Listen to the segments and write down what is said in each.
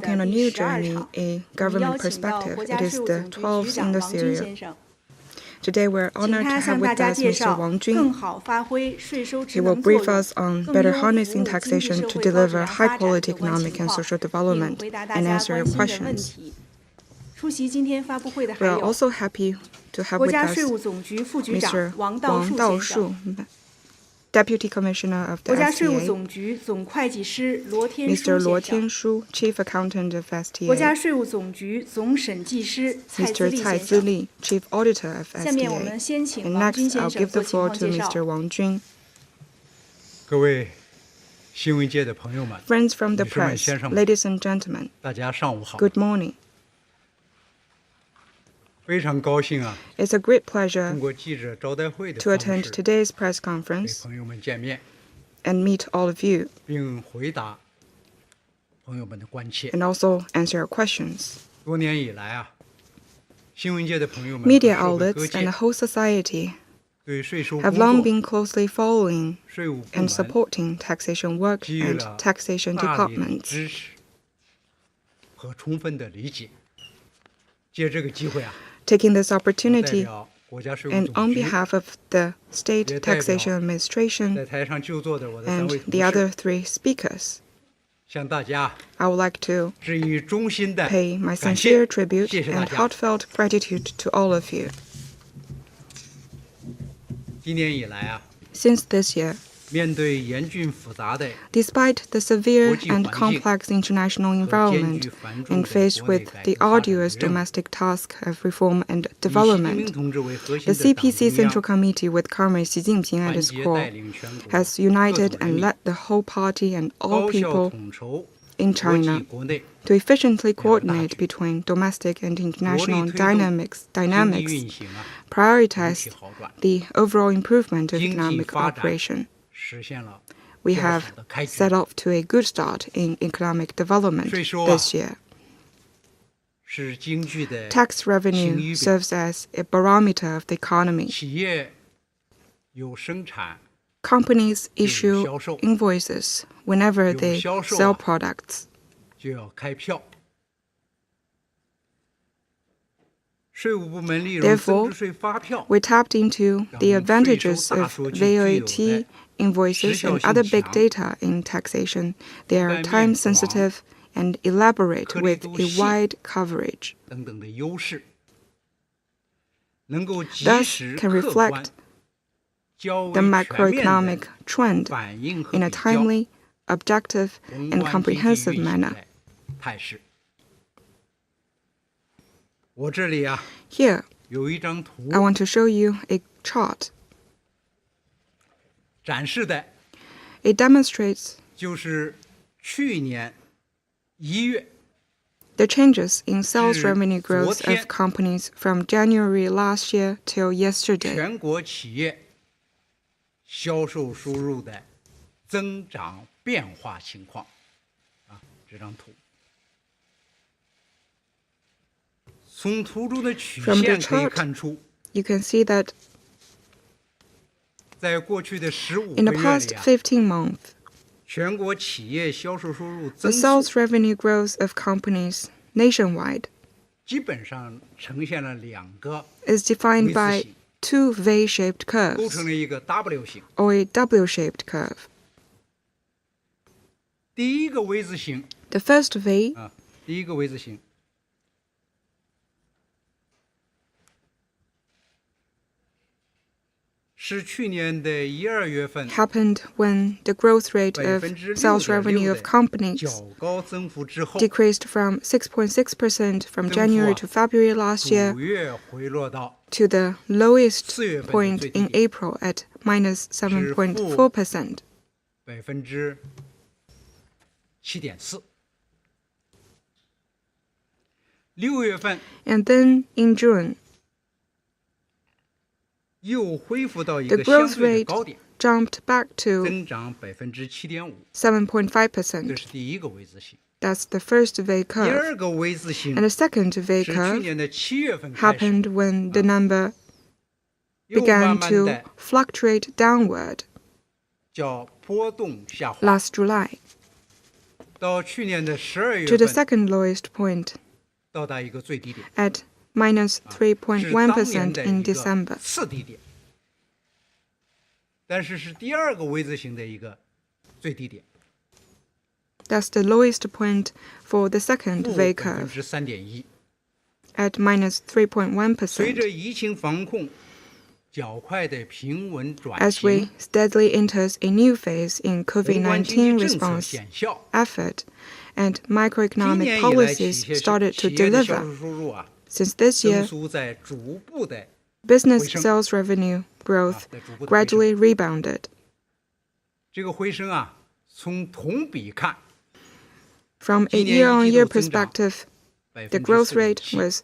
embarking on a new journey, a government perspective. It is the 12th in the series. Today we're honored to have with us Mr. Wang Jun. He will brief us on better harnessing taxation to deliver high-quality economic and social development and answer your questions. We are also happy to have with us Mr. Wang Daoshu, Deputy Commissioner of the SCIO, Mr. Luo Tianshu, Chief Accountant of STA, Mr. Cai Zili, Chief Auditor of STA. And next, I'll give the floor to Mr. Wang Jun. Friends from the press, ladies and gentlemen, good morning. It's a great pleasure to attend today's press conference and meet all of you and also answer your questions. Media outlets and the whole society have long been closely following and supporting taxation work and taxation departments. Taking this opportunity, and on behalf of the State Taxation Administration and the other three speakers, I would like to pay my sincere tribute and heartfelt gratitude to all of you. Since this year, despite the severe and complex international environment and faced with the arduous domestic task of reform and development, the CPC Central Committee with Comrade Xi Jinping at its core has united and led the whole party and all people in China to efficiently coordinate between domestic and international dynamics, prioritize the overall improvement of economic cooperation. We have set off to a good start in economic development this year. Tax revenue serves as a barometer of the economy. Companies issue invoices whenever they sell products. Therefore, we tapped into the advantages of VAT, invoices, and other big data in taxation. They are time-sensitive and elaborate with a wide coverage. Thus, can reflect the macroeconomic trend in a timely, objective, and comprehensive manner. Here, I want to show you a chart. It demonstrates the changes in sales revenue growth of companies from January last year till yesterday. From the chart, you can see that in the past 15 months, the sales revenue growth of companies nationwide is defined by two V-shaped curves, or a W-shaped curve. The first V happened when the growth rate of sales revenue of companies decreased from 6.6% from January to February last year to the lowest point in April at minus 7.4%. And then in June, the growth rate jumped back to 7.5%. That's the first V curve. And the second V curve happened when the number began to fluctuate downward last July. to the second lowest point at minus 3.1% in December. 次低点，但是是第二个 V 字形的一个最低点。 That's the lowest point for the second V curve 3.1%， at minus 3.1%. 随着疫情防控较快的平稳转 As we 型， steadily enters a new phase in 宏观经 COVID-19 济政策 response 显效， effort, and 今 microeconomic 年以来 policies 企 started to 业的销 deliver. 售收入啊， Since this 增 year, 速在逐步的 business 回升 sales revenue growth 在逐步的回升。 gradually rebounded. 这个回升啊，从同比看， From a 今年一季 year-on-year 度增长 perspective, the growth rate 4.7%。 was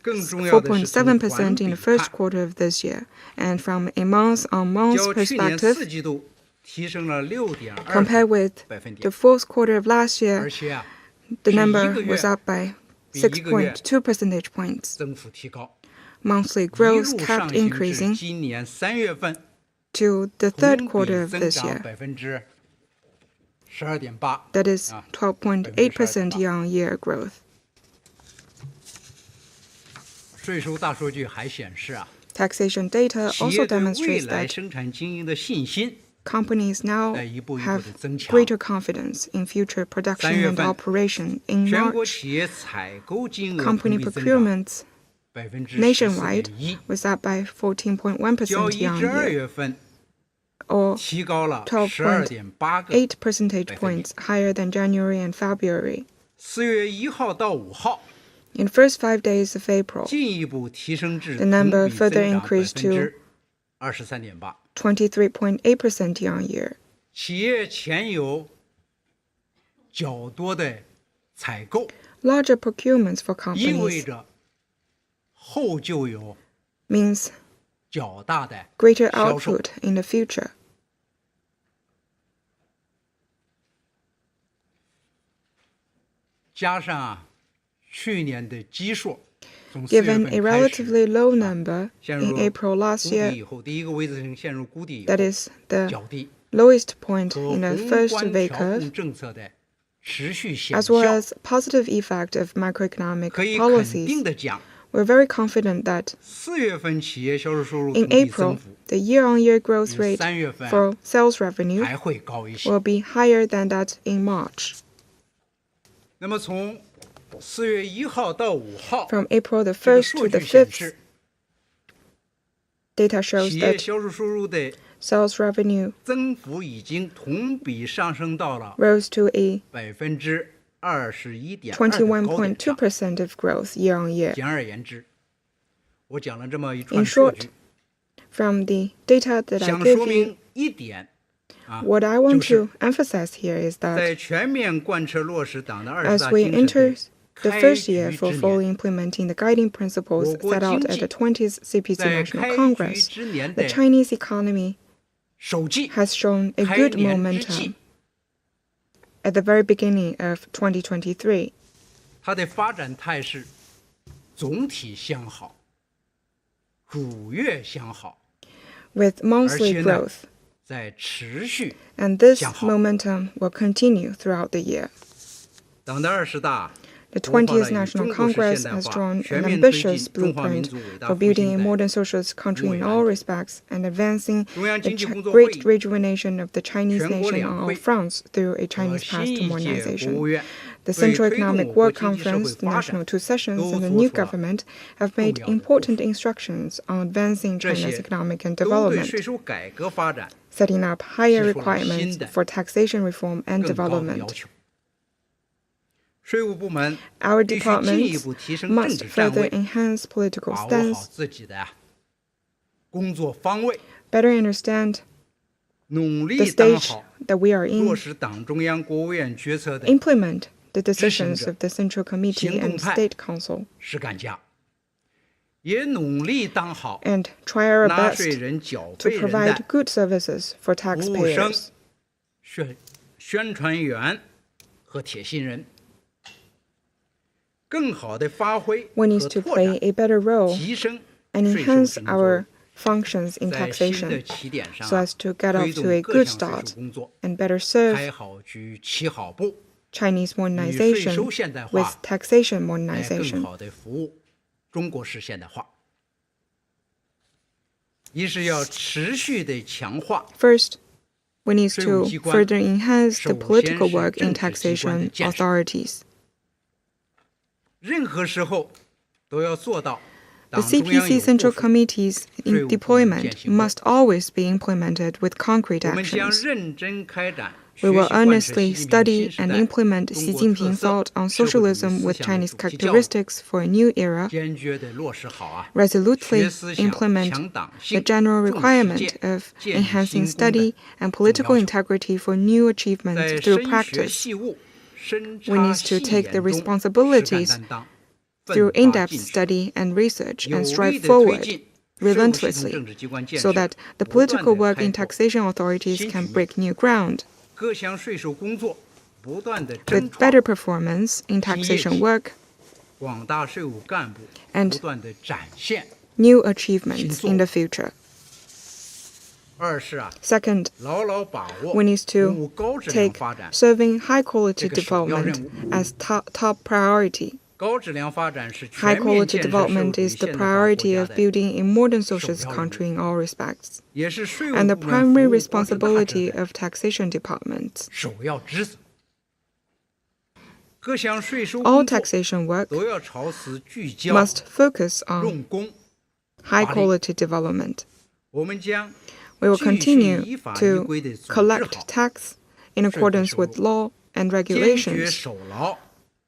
更重要的是从环 4.7% 比 in the first 看， quarter of this year, and from a month-on-month 较去年 perspective, 四季度提升了 compared 6.2 with 百分 the 点， fourth quarter of last 而 year, 且啊， the 是一 number 个月 was up by 比一个月 6.2 percentage points. 增幅提高， Monthly 一 growth 路 kept 上行至 increasing 今年3月份 to the third 同 quarter 比 of 增 this 长 year. 12.8%， That is 啊 12.8% year-on-year growth. 税收大数据还显示啊， Taxation data 企 also 业对未 demonstrates 来 that 生产经营的信心 companies now 在一步一步 have 的增强。 greater confidence in future 3 production 月 and 份 operation. In 全国 March, 企业采购金额 company 同比增长 procurements nationwide 14.1%， was up by 较 14.1% 1至2 year-on-year, 月份 or 提高了 12.8 12.8个 percentage points higher than January and February. 4月1号到5号 In the first 5 days of April, 进一步提升至 the number 同比 further 增长 increased to 23.8%。 23.8% year-on-year. 企业前有较多的采购， Larger procurements for 意味 companies 着后就有 means 较大的 greater 销售。 output in the future. 加上啊，去年的基数，从4 Given 月 a 份开始 relatively low number 陷 in 入 April 谷 last 底 year, 以后，第一个 V 字形陷入谷底以 that 后 is the 较低， lowest point 和 in the 宏 first 观 V 调 curve, 控政策的持续显 as well 效， as positive effect of macroeconomic 可以肯定 policies, 的讲， we're very confident that 4月份企业销售收入 in 同比增 April, 幅 the year-on-year growth 比 rate 3月份 for sales revenue 还会高一些。 will be higher than that in March. 那么从4月1号到5号 From April the 这个 1st 数 to the 据显 5th, 示， data shows 企业 that 销售收入的 sales revenue 增幅已经同比上升到了 rose to a 21.2%的高点上。 21.2% of growth year-on-year. 简而言之，我讲了这么一 In 串数 short, 据， from the data that I 想 gave 说 you, 明一点啊， what I want 就是 to emphasize here is 在 that 全面贯彻落实党的20 as 大 we 精神 enter 的 the 开 first 局 year 之 for 年， fully implementing the guiding principles 我国 set out 经 at the 济 20th CPC 在 National 开局 Congress, 之年 the 的 Chinese economy 首季 has shown a 开 good 年之 momentum 际， at the very beginning of 2023. 它的发展态势总体向好，逐月向好， with 而 monthly 且呢 growth, 在持续 and this 向好。 momentum will continue throughout the year. 党的20大 The 谋划了 20th 以 National 中国式 Congress 现代 has 化 drawn 全 an 面推 ambitious 进中华民 blueprint 族伟大 for 复 building 兴 a 的 modern socialist country in 未 all 来 respects and advancing 中央 the 经济工作 great 会议 rejuvenation of the Chinese 全国 nation 两 on all 会 fronts through a 和 Chinese path 新 to 一届国务 modernization. 院 The 对 Central 推动 Economic 我国 Work 经济社会 Conference, the 发展 National Two Sessions, 都 and the 做 new 出了 government have 重 made 要的部 important 署， instructions on advancing 这 China's 些 economic and 都对 development, 税收改革发展 setting up higher 提出了 requirements 新的 for taxation reform and 更高的要 development. 求。税务部门 Our 必须进一 departments 步提升政 must 治站 further 位， enhance political 把握好 stance, 自己的工作方位， better understand 努 the 力当 stage 好 that we are 落 in, 实党中央、国务院决策的 implement the decisions 者 of the Central Committee 行动 and 派 State Council, 实干家，也努力当好 and try our 纳税 best 人、缴 to 费人 provide 的 good services for 服务生 taxpayers. 宣传员和铁心人，更好地发挥 We need 和 to 拓展 play a better role 提升 and 税收 enhance 职能作 our 为， functions in 在新的 taxation 起点上 so as to get 推 off to 动 a 各 good 项税 start 收工作， and better serve 开好局、起好步， Chinese 与税收 modernization 现代 with 化 taxation 来更 modernization. 好的服务中国式现代化。一是要持续的强化 First, we need 税务 to 机关 further enhance the 首先 political 是 work in 政治机关的 taxation 建设， authorities. 任何时候都要做到 The 党中央有 CPC Central 部署。 Committee's 税务部门 deployment 践行过。 must always be implemented with concrete 我们将 actions. 认真开展 We 学 will 习贯彻 earnestly 习近平 study 新时 and 代 implement 中 Xi 国特 Jinping 色 thought on 社会主义 socialism 思 with 想的 Chinese 主题教育， characteristics for a new era, 坚决地落实好啊， resolutely 学思想 implement 强党 the 性， general 重实 requirement 践， of 建立 enhancing 新功 study 能 and political 总要求。 integrity for new 在 achievements through 深学 practice. 细务、深 We 插 need 细 to take the 研中实干 responsibilities 担当， through 奋发 in-depth 进取， study and research 有 and 力 strive 地推 forward 进税务系统 relentlessly 政治机关建 so 设， that the 不断 political 地 work 开 in 拓 taxation authorities 新局 can 面， break new ground. 各项税收工作不断地 With 争创 better performance in 新业 taxation 绩， work 广大税务干部 and 不断地展现。 new achievements in the future. 二是啊， Second, 牢牢把握 we need 服 to 务高质量 take 发展。 serving high quality 这个首要 development 任务。 as top priority. 高质量发展是 High 全面 quality 建设社会 development 主义 is the 现代化国 priority 家 of 的， building a modern socialist 首要任务。 country in all respects, 也是税务 and the 部门 primary 服务国家大 responsibility 者的 of taxation departments. 首要职责。各项税收 All 工作 taxation work 都要朝此聚焦 must focus on 用功。 high 法律。 quality development. 我们将 We will 继续 continue 依法依 to 规地组织 collect 好， tax in accordance with law and 坚决 regulations, 守牢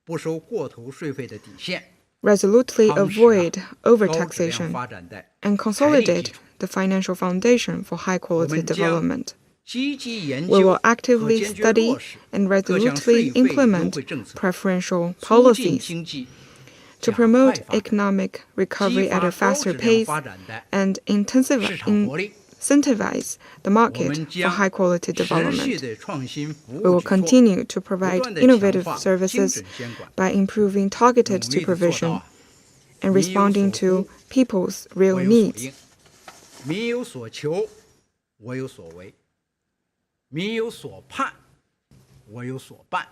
不收过头税费的底线， resolutely 夯实 avoid 高质量 overtaxation, 发展的 and 财力基 consolidate 础。 the financial foundation for high 我 quality 们将 development. 积极研 We 究 will 和 actively 坚决 study 落实 and 各项税 resolutely 费优 implement 惠政策， preferential 促进 policies 经济 to 加快 promote 发展， economic 激 recovery at 发 a 高 faster 质量 pace 发展的 and 市场活力。 incentivize the 我 market 们 for 将 high quality 持续 development. 的创新服 We 务 will 举措， continue to 不 provide 断地强 innovative 化精 services 准监管， by improving targeted 努力地做到 supervision 啊 and 民有 responding 所 to 呼 people's 我 real 有所 needs. 应，民有所求，我有所为，民有所盼，我有所办，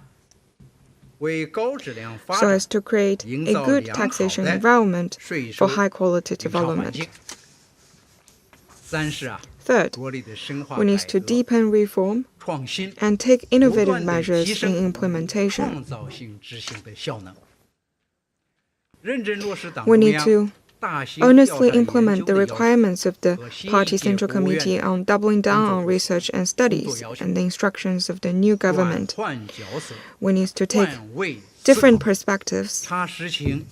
为高质量发 so 展 as to create 营 a 造 good 良好 taxation 的 environment 税收 for high quality 营商环 development. 境。三是啊， Third, 着力的深化 we 改 need to 革 deepen reform 创新， and take 不 innovative 断地 measures 提 in 升 implementation. 创造性执行的效能，认真落实党 We 中 need 央 to 大型调查 earnestly 研究 implement the 的要求 requirements of the 和新一 Party 届 Central 国务院 Committee 的 on doubling down on 工作 research and 工作 studies 要求 and the instructions of the new 转 government. 换角色， We need to take 换位思 different 考， perspectives, 查实情，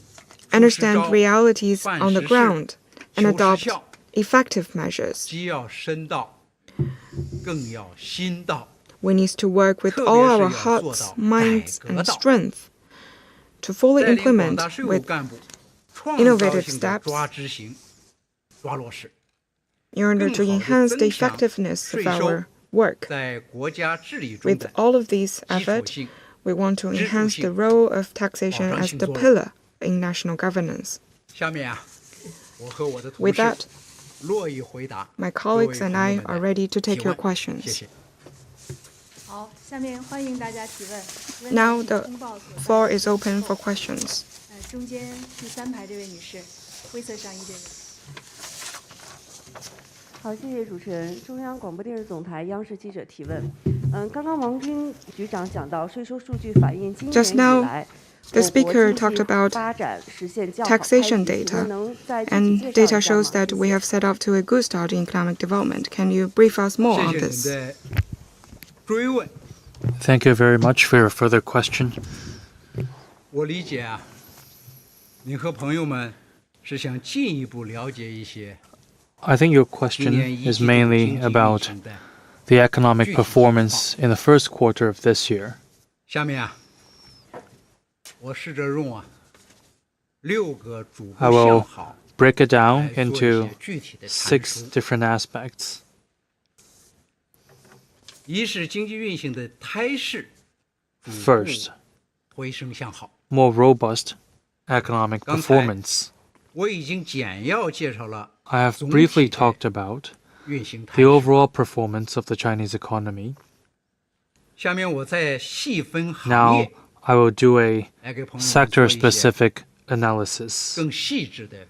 出实 understand 招， realities 办 on the 实事， ground, and 求实 adopt 效， effective measures. 既要深道，更要心道。 We need to work with 特 all 别是 our 要做 hearts, 到 minds, 改革 and 道， strength to fully 带领广 implement 大税务 with 干部创 innovative 造性的 steps 抓执行、抓落实， in order 更 to 好地 enhance the 增强 effectiveness of 税收 our work. 在国家治理中 With 的 all of these 基础 efforts, 性、 we want to 支柱 enhance 性 the role of taxation 保障 as 性 the 作用。 pillar in national governance. 下面啊，我和我的同 With 事 that, 乐意回答 my 各位 colleagues 朋 and 友 I 们 are 的 ready to 提 take your 问。 questions. 谢谢。好，下面欢迎大家提问。 Now 问 the 题请通报所在 floor is 的 open 时候 for questions. 中间第3排这位女士，灰色上衣这位。好，谢谢主持人。中央广播电视总台央视记者提问。刚刚王军局长讲到，税收数据反映今年 Just 以 now, 来， the 我国 speaker 经 talked 济 about 发展实现较好开 taxation 局，请 data, 问能再具体 and 介绍 data 一下 shows 吗？ that 谢 we 谢 have set off to a good start in economic development. Can you brief us more 谢 on 谢您 this? 的追问。 Thank you very much for your further question. 我理解啊，您和朋友们是想进一步了解一些 I think your 今 question 年一 is 季度经 mainly 济运 about 行的。 the economic performance in the first quarter of this year. 下面啊，我试着用6个主 I 部 will 向好 break it 来 down 做一 into 些具体的阐 6述。 different aspects. 一是经济运行的态势逐步 First, 回升向好。 more robust economic 刚才 performance. 我已经简要介绍了 I have briefly talked about 运行态 the 势。 overall performance of the Chinese economy. 下面我再细分行 Now 业 I will do a 来给朋友们做一些 sector-specific analysis 更细致的。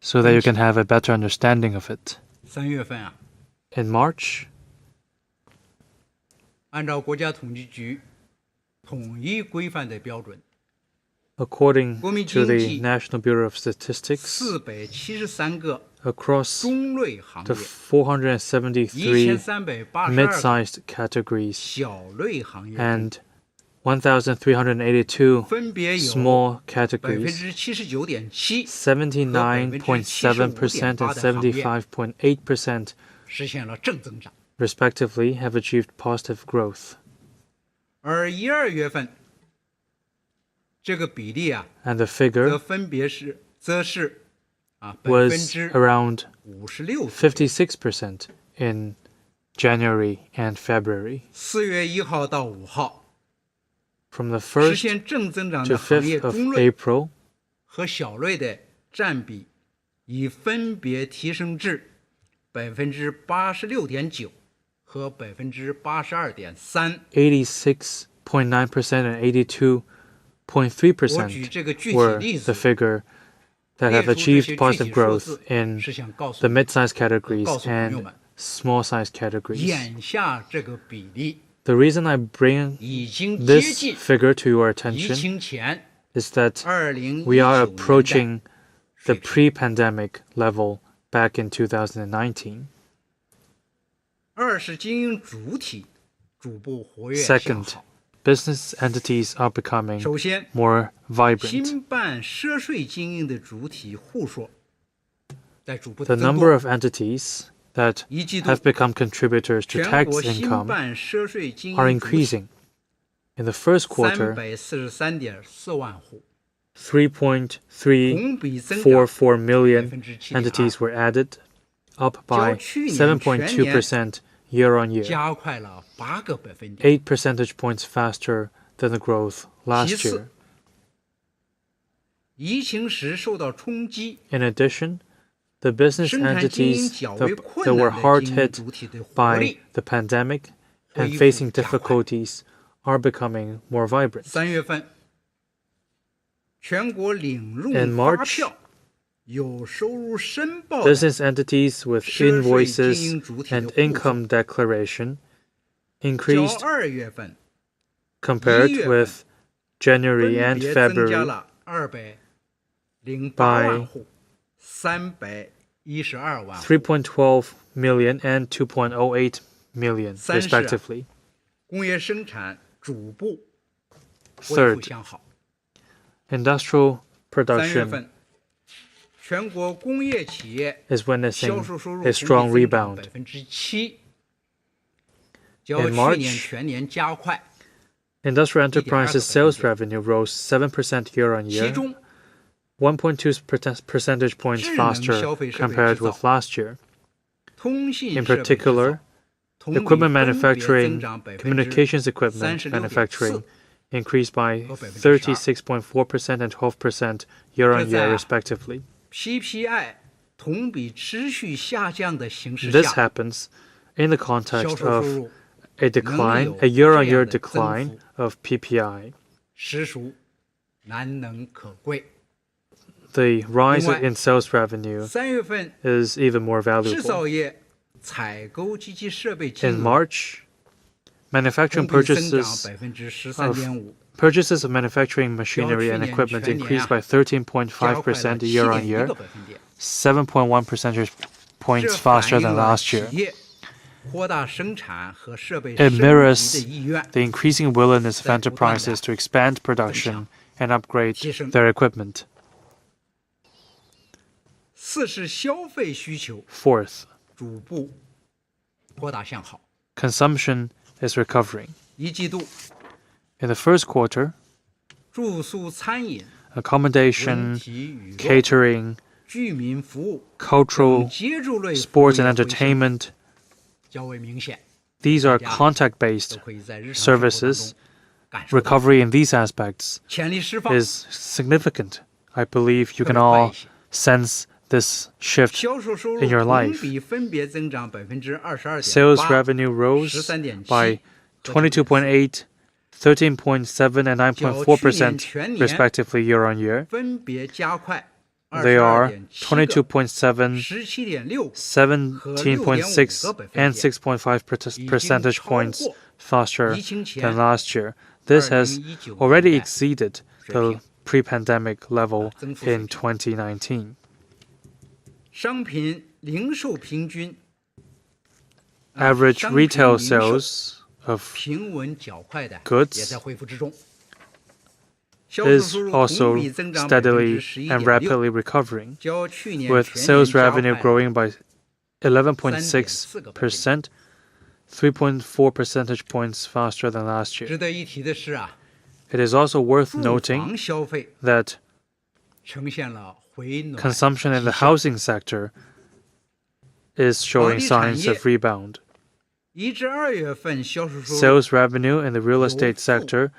so that you can have a better understanding of it. 3月份啊， In March, 按照国家统计局统一规范的标准， according 国民 to 经 the 济 National Bureau of Statistics, 473个 across 中类行 the 业， 473 1382个 mid-sized categories 小类行业中， and 1,382分别有 small categories, 79.7% 79.7% and 75.8% 实现了正增长， respectively have achieved positive growth. 而1、2月份这个比例啊， And the 则 figure 分别是was 56% around 56% in January and February. 4月1号到5号 From the 实 1st 现正增长 to 的行业 5th of 中类 April, 和小类的占比已分别提升至86.9%和82.3%。 86.9% and 82.3% 我举这个具体 were 例 the 子， figure that 列 have 出这 achieved 些具 positive 体数 growth 字， in 是想告诉 the 你 mid-sized categories 告诉朋友 and 们， small-sized categories. 眼下这个比例 The reason I bring 已经接 this 近 figure to your 疫 attention 情前 is that 2019 we are 年代 approaching the 水平。 pre-pandemic level back in 2019. 二是经营主体逐步活跃向 Second, 好。 business entities are becoming 首先， more vibrant. 新办涉税经营的主体户数在逐步 The 的增 number 多。 of entities that 一季度 have become contributors to 全 tax 国新 income 办涉税经 are 营主体 increasing. In the first quarter, 343.4万户， 3.344 同比增长 million 7.2%， entities were added, up 较 by 去年全年 7.2% year on year, 加快了8个百分点。 8 percentage points faster than the growth 其 last 次 year. 疫情时受到冲击， In addition, the business 生产经营 entities 较为 that 困 that were 难的 hard 经营 hit 主体的活 by 力。 the pandemic 恢 and 复 facing 加快。 difficulties are becoming more vibrant. 3月份，全国领 In 用发 March, 票有收入申报的 business entities with 涉税经 invoices 营主体 and 的户数 income declaration 较 increased 2月份 compared 1月份 with January 分 and 别增加 February 了208 by 万户、312万户。 3.12 million and 2.08 million, 三是啊， respectively. 工业生产逐步恢复 Third, 向好。 industrial 3月 production 份，全国工业企业 is 销 witnessing 售收入 a strong 同比增长 rebound. 7%，较 In 去 March, 年全年加快。 Industrial enterprises' sales 1.2% revenue rose 7% year on 其 year, 中， 1.2 percentage points 智能 faster 消费设备 compared 制造 with last year. 通信 In 设备制 particular, 造同比 equipment 分别增 manufacturing, 长 communications equipment 36.4% manufacturing increased by 和 12% 36.4% and 12% year on 这在 year, 啊 respectively. PPI 同比持续下降的形势 This 下， happens in the 销 context 售收 of 入 a decline, 能有 a year on 这样 year 的增 decline 幅 of PPI. 实属难能可贵。 The rise 另外 in sales revenue 3月份， is even more 制 valuable. 造业采购机器设备金 In 额 March, manufacturing 同比增长 purchases 13.5%， purchases of manufacturing machinery and 较去年 equipment 全年 increased 啊 by 加快了 13.5% year on 7.1 year, 个百分点。 7.1 percentage 这 points 反 faster 映 than 了 last 企 year. 业扩大生产和设备 It 升级的 mirrors 意愿。 the increasing willingness of 在不断地 enterprises to expand production and upgrade 提升。 their equipment. 4是消费需求 Fourth, 逐步扩大向好。 consumption is recovering. 一季度， In the first quarter, 住宿餐饮、文 accommodation, 体娱乐、 catering, 居民服务、 cultural, 接触类服务 sports and 业回升 entertainment, 较为明显， these are 大家 contact-based 都可以在日常生活当 services. 中感受到。 Recovery in these aspects 潜力释放 is significant. I believe you 特 can 别快 all 一些。 sense this shift 销售收入 in your 同 life. 比分别增长 22.8%、 Sales revenue rose 13.7% by 22.8, 13.7, and 9.4% respectively year on year. 分别加快 They are 22.7 22.7, 17.6 17.6, and 6.5 percentage points faster than last year. This has already exceeded the pre-pandemic level in 2019. 商品零售平均 Average 商品 retail 零售 sales of 平稳较快的 goods 也在恢复之中。销售 is 收入 also 同比增长 steadily 11.6%， and rapidly recovering, 较去年 with 全年 sales 加 revenue 快 growing by 11.6%, 3.4 percentage points faster than last year. 值得一提的是啊， It is also worth 住 noting 房消费 that 呈现了回暖 consumption in the 迹象 housing sector is showing signs of rebound. 1至2月份销售收入 Sales revenue in the real estate sector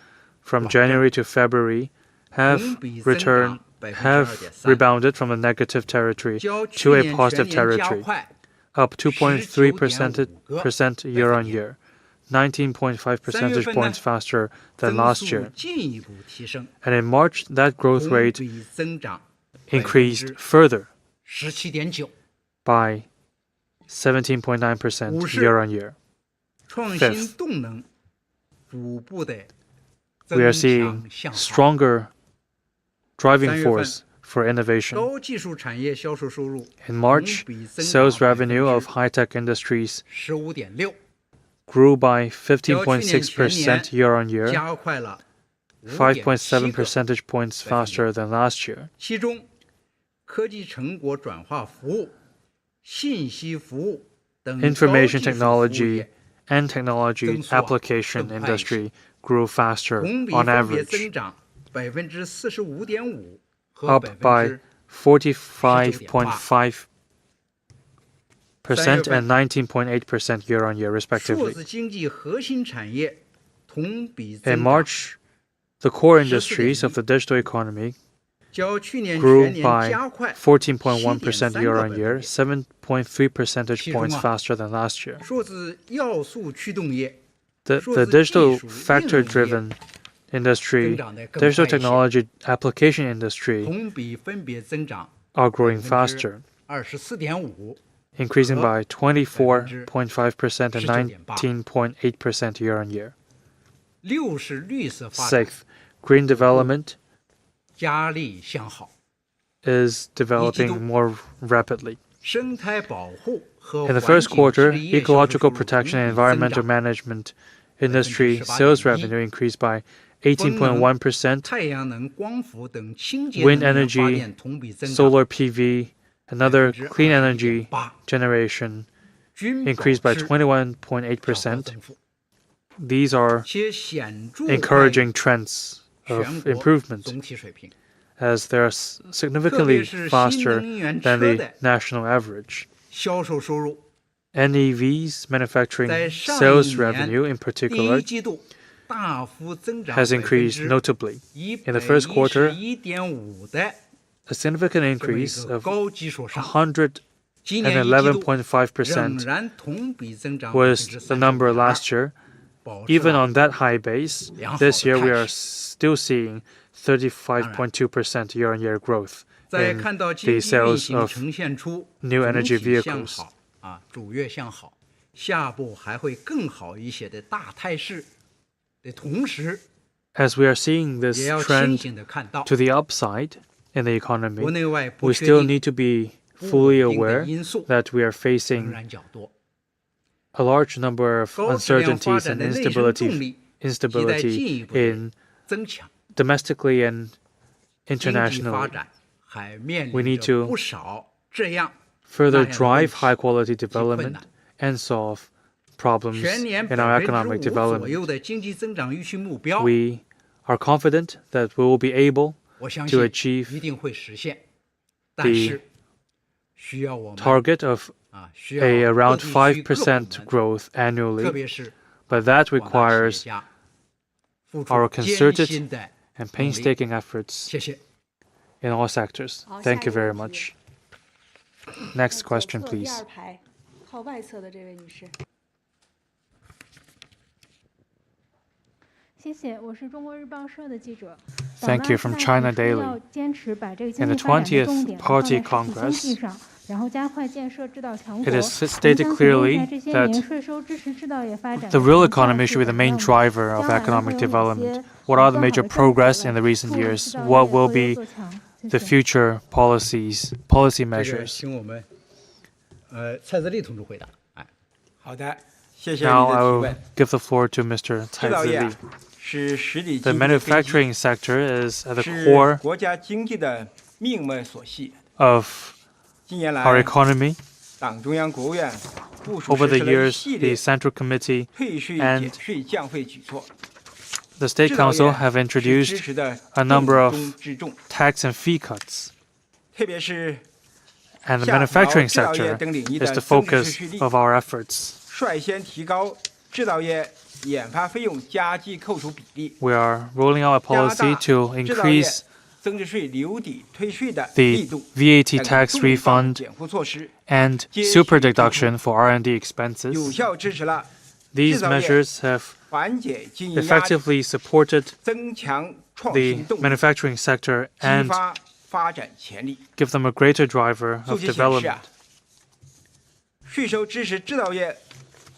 from January to February have rebounded from a negative territory 较去 to a 年 positive 全年加 territory, 快 up 2.3% year on year, 19.5 percentage points faster 增 than last 速 year. 进一步提升， And in March, that growth 同 rate 比增长 increased further17.9%， by 17.9% year on year. 创新动能逐步的 We are 增 seeing 强向好。 stronger driving 3月份 force for innovation. 高技术产业销售收入 In March, 同比增 sales 长 revenue of high-tech industries 15.6%， grew by 较去年全 15.6% 年 year on year, 加快了 5.7 5.7个。 percentage points faster than last year. 其中，科技成果转化服务、信息服务等高 Information 技术服务 technology 业 and technology 增速啊 application 更快一些。 industry grew faster 同比 on 分别 average, 增长 45.5% 和 up by 45.5% 3月份 and 19.8% year on year, 数 respectively. 字经济核心产业同比 In 增长 March, the core industries of the digital economy 较去年 grew 全年 by 加快 14.1% year 7.3 on year, 7.3 percentage 其中啊 points faster than last year. 数字要素驱动业 The 数字 digital 技术应用业 factor-driven industry, 增长得更 digital 快一些， technology application industry 同比分别增长 are growing faster, 24.5%， increasing by 24.5% and 19.8% year on year. 6是绿色发展 Sixth, green development 加力向好， is developing more rapidly. 生态保护和 In the 环 first 境 quarter, 治理业销售收 ecological 入 protection 同 and 比增 environmental 长 management industry sales revenue increased by 18.1%, 太阳能、光伏等清洁 wind 能源发 energy, 电同比增长 solar PV, and other clean energy 21.8%， generation 均保 increased by 持较高 21.8%. 增幅， These are 且显著 encouraging trends 全 of 国 improvement, 总体水平， as they are 特 significantly 别是新 faster 能源 than 车 the 的 national average. 销售收入 NEVs manufacturing 在上 sales 一年 revenue in 第 particular 一季度大幅增长 has increased notably. In the first quarter, 111.5%的 a significant 这么一 increase 个 of 高基础上，今年一季度 111.5% 仍然同比增长 was the number 32.2%， last year. 保持 Even 了 on that high base, 良好 this 的 year we 态 are 势。 still seeing 35.2% year-on-year growth 在 in 看到经 the 济运 sales 行 of 呈现出 new 总 energy 体向 vehicles. 好啊，主跃向好，下步还会更好一些的大态势的同时， As we are seeing this 也要清 trend 醒的看到 to the upside in the 国 economy, 内外不 we 确 still 定 need to be 不 fully 稳定的 aware 因素 that we are 仍 facing 然较多。 a large number of 高质量发 uncertainties 展 and 的内生动 instability 力亟待进一 instability 步的 in 增强。 domestically and 经济发 internationally. 展还面 We 临 need 着 to 不少这样 Further 那样的问 drive 题 high quality 及困 development 难。 and solve problems 全年 in our 5% economic 左 development. 右的经济增长预期目标， We are confident that we will be able 我相 to 信 achieve 一定会实现，但 the 是需要我们 target of 需要 a 各 around 地区各部 5% 门， growth 特 annually, 别是 but that 广大企业 requires 家付出 our 艰 concerted 辛的 and 努力。 painstaking efforts 谢谢。 in all sectors. 好， Thank 下 you 一个 very 问题。 much. Next question, 左侧第 please. 二排靠外侧的这位女士。谢谢，我是中国日报社的记者。 Thank you from China Daily. 坚持把这个 In the 20th Party Congress, it is stated clearly that the real economy should be the main driver of economic development. What are the major progress in the recent years? What will be the future policy 这个 measures? 请我们蔡志立同志回答。好的，谢谢你 Now 的 I 提 will 问。 give the floor to Mr. 制造 Cai 业 Zili. 是实体 The 经济的根基， manufacturing sector is at the 是 core 国家经济的命脉所系。 of 近年 our 来， economy. 党中央、国务院部署 Over 实 the 施了一 years, 系 the 列 Central Committee 退税、 and 减税、降费举措。 the State 制造 Council 业 have 是支 introduced 持的 a number 重 of 中之重， tax and fee cuts. 特别是 And the 下调 manufacturing 制造业 sector 等领域 is 的 the 增值税 focus 税率， of our efforts. 率先提高制造业研发费用加计扣除比例， We are rolling out a 加 policy 大 to 制造业 increase 增值税留抵退税的力 the 度， VAT 等 tax 重磅 refund 减负措施， and 接续 super 推出 deduction for R&D 有 expenses. 效支持了 These 制造业 measures have 缓解经营压力， effectively supported 增强创 the 新动力， manufacturing sector 激 and 发发展潜力。 give them a greater driver 数 of 据显示 development. 啊，税收支持制造业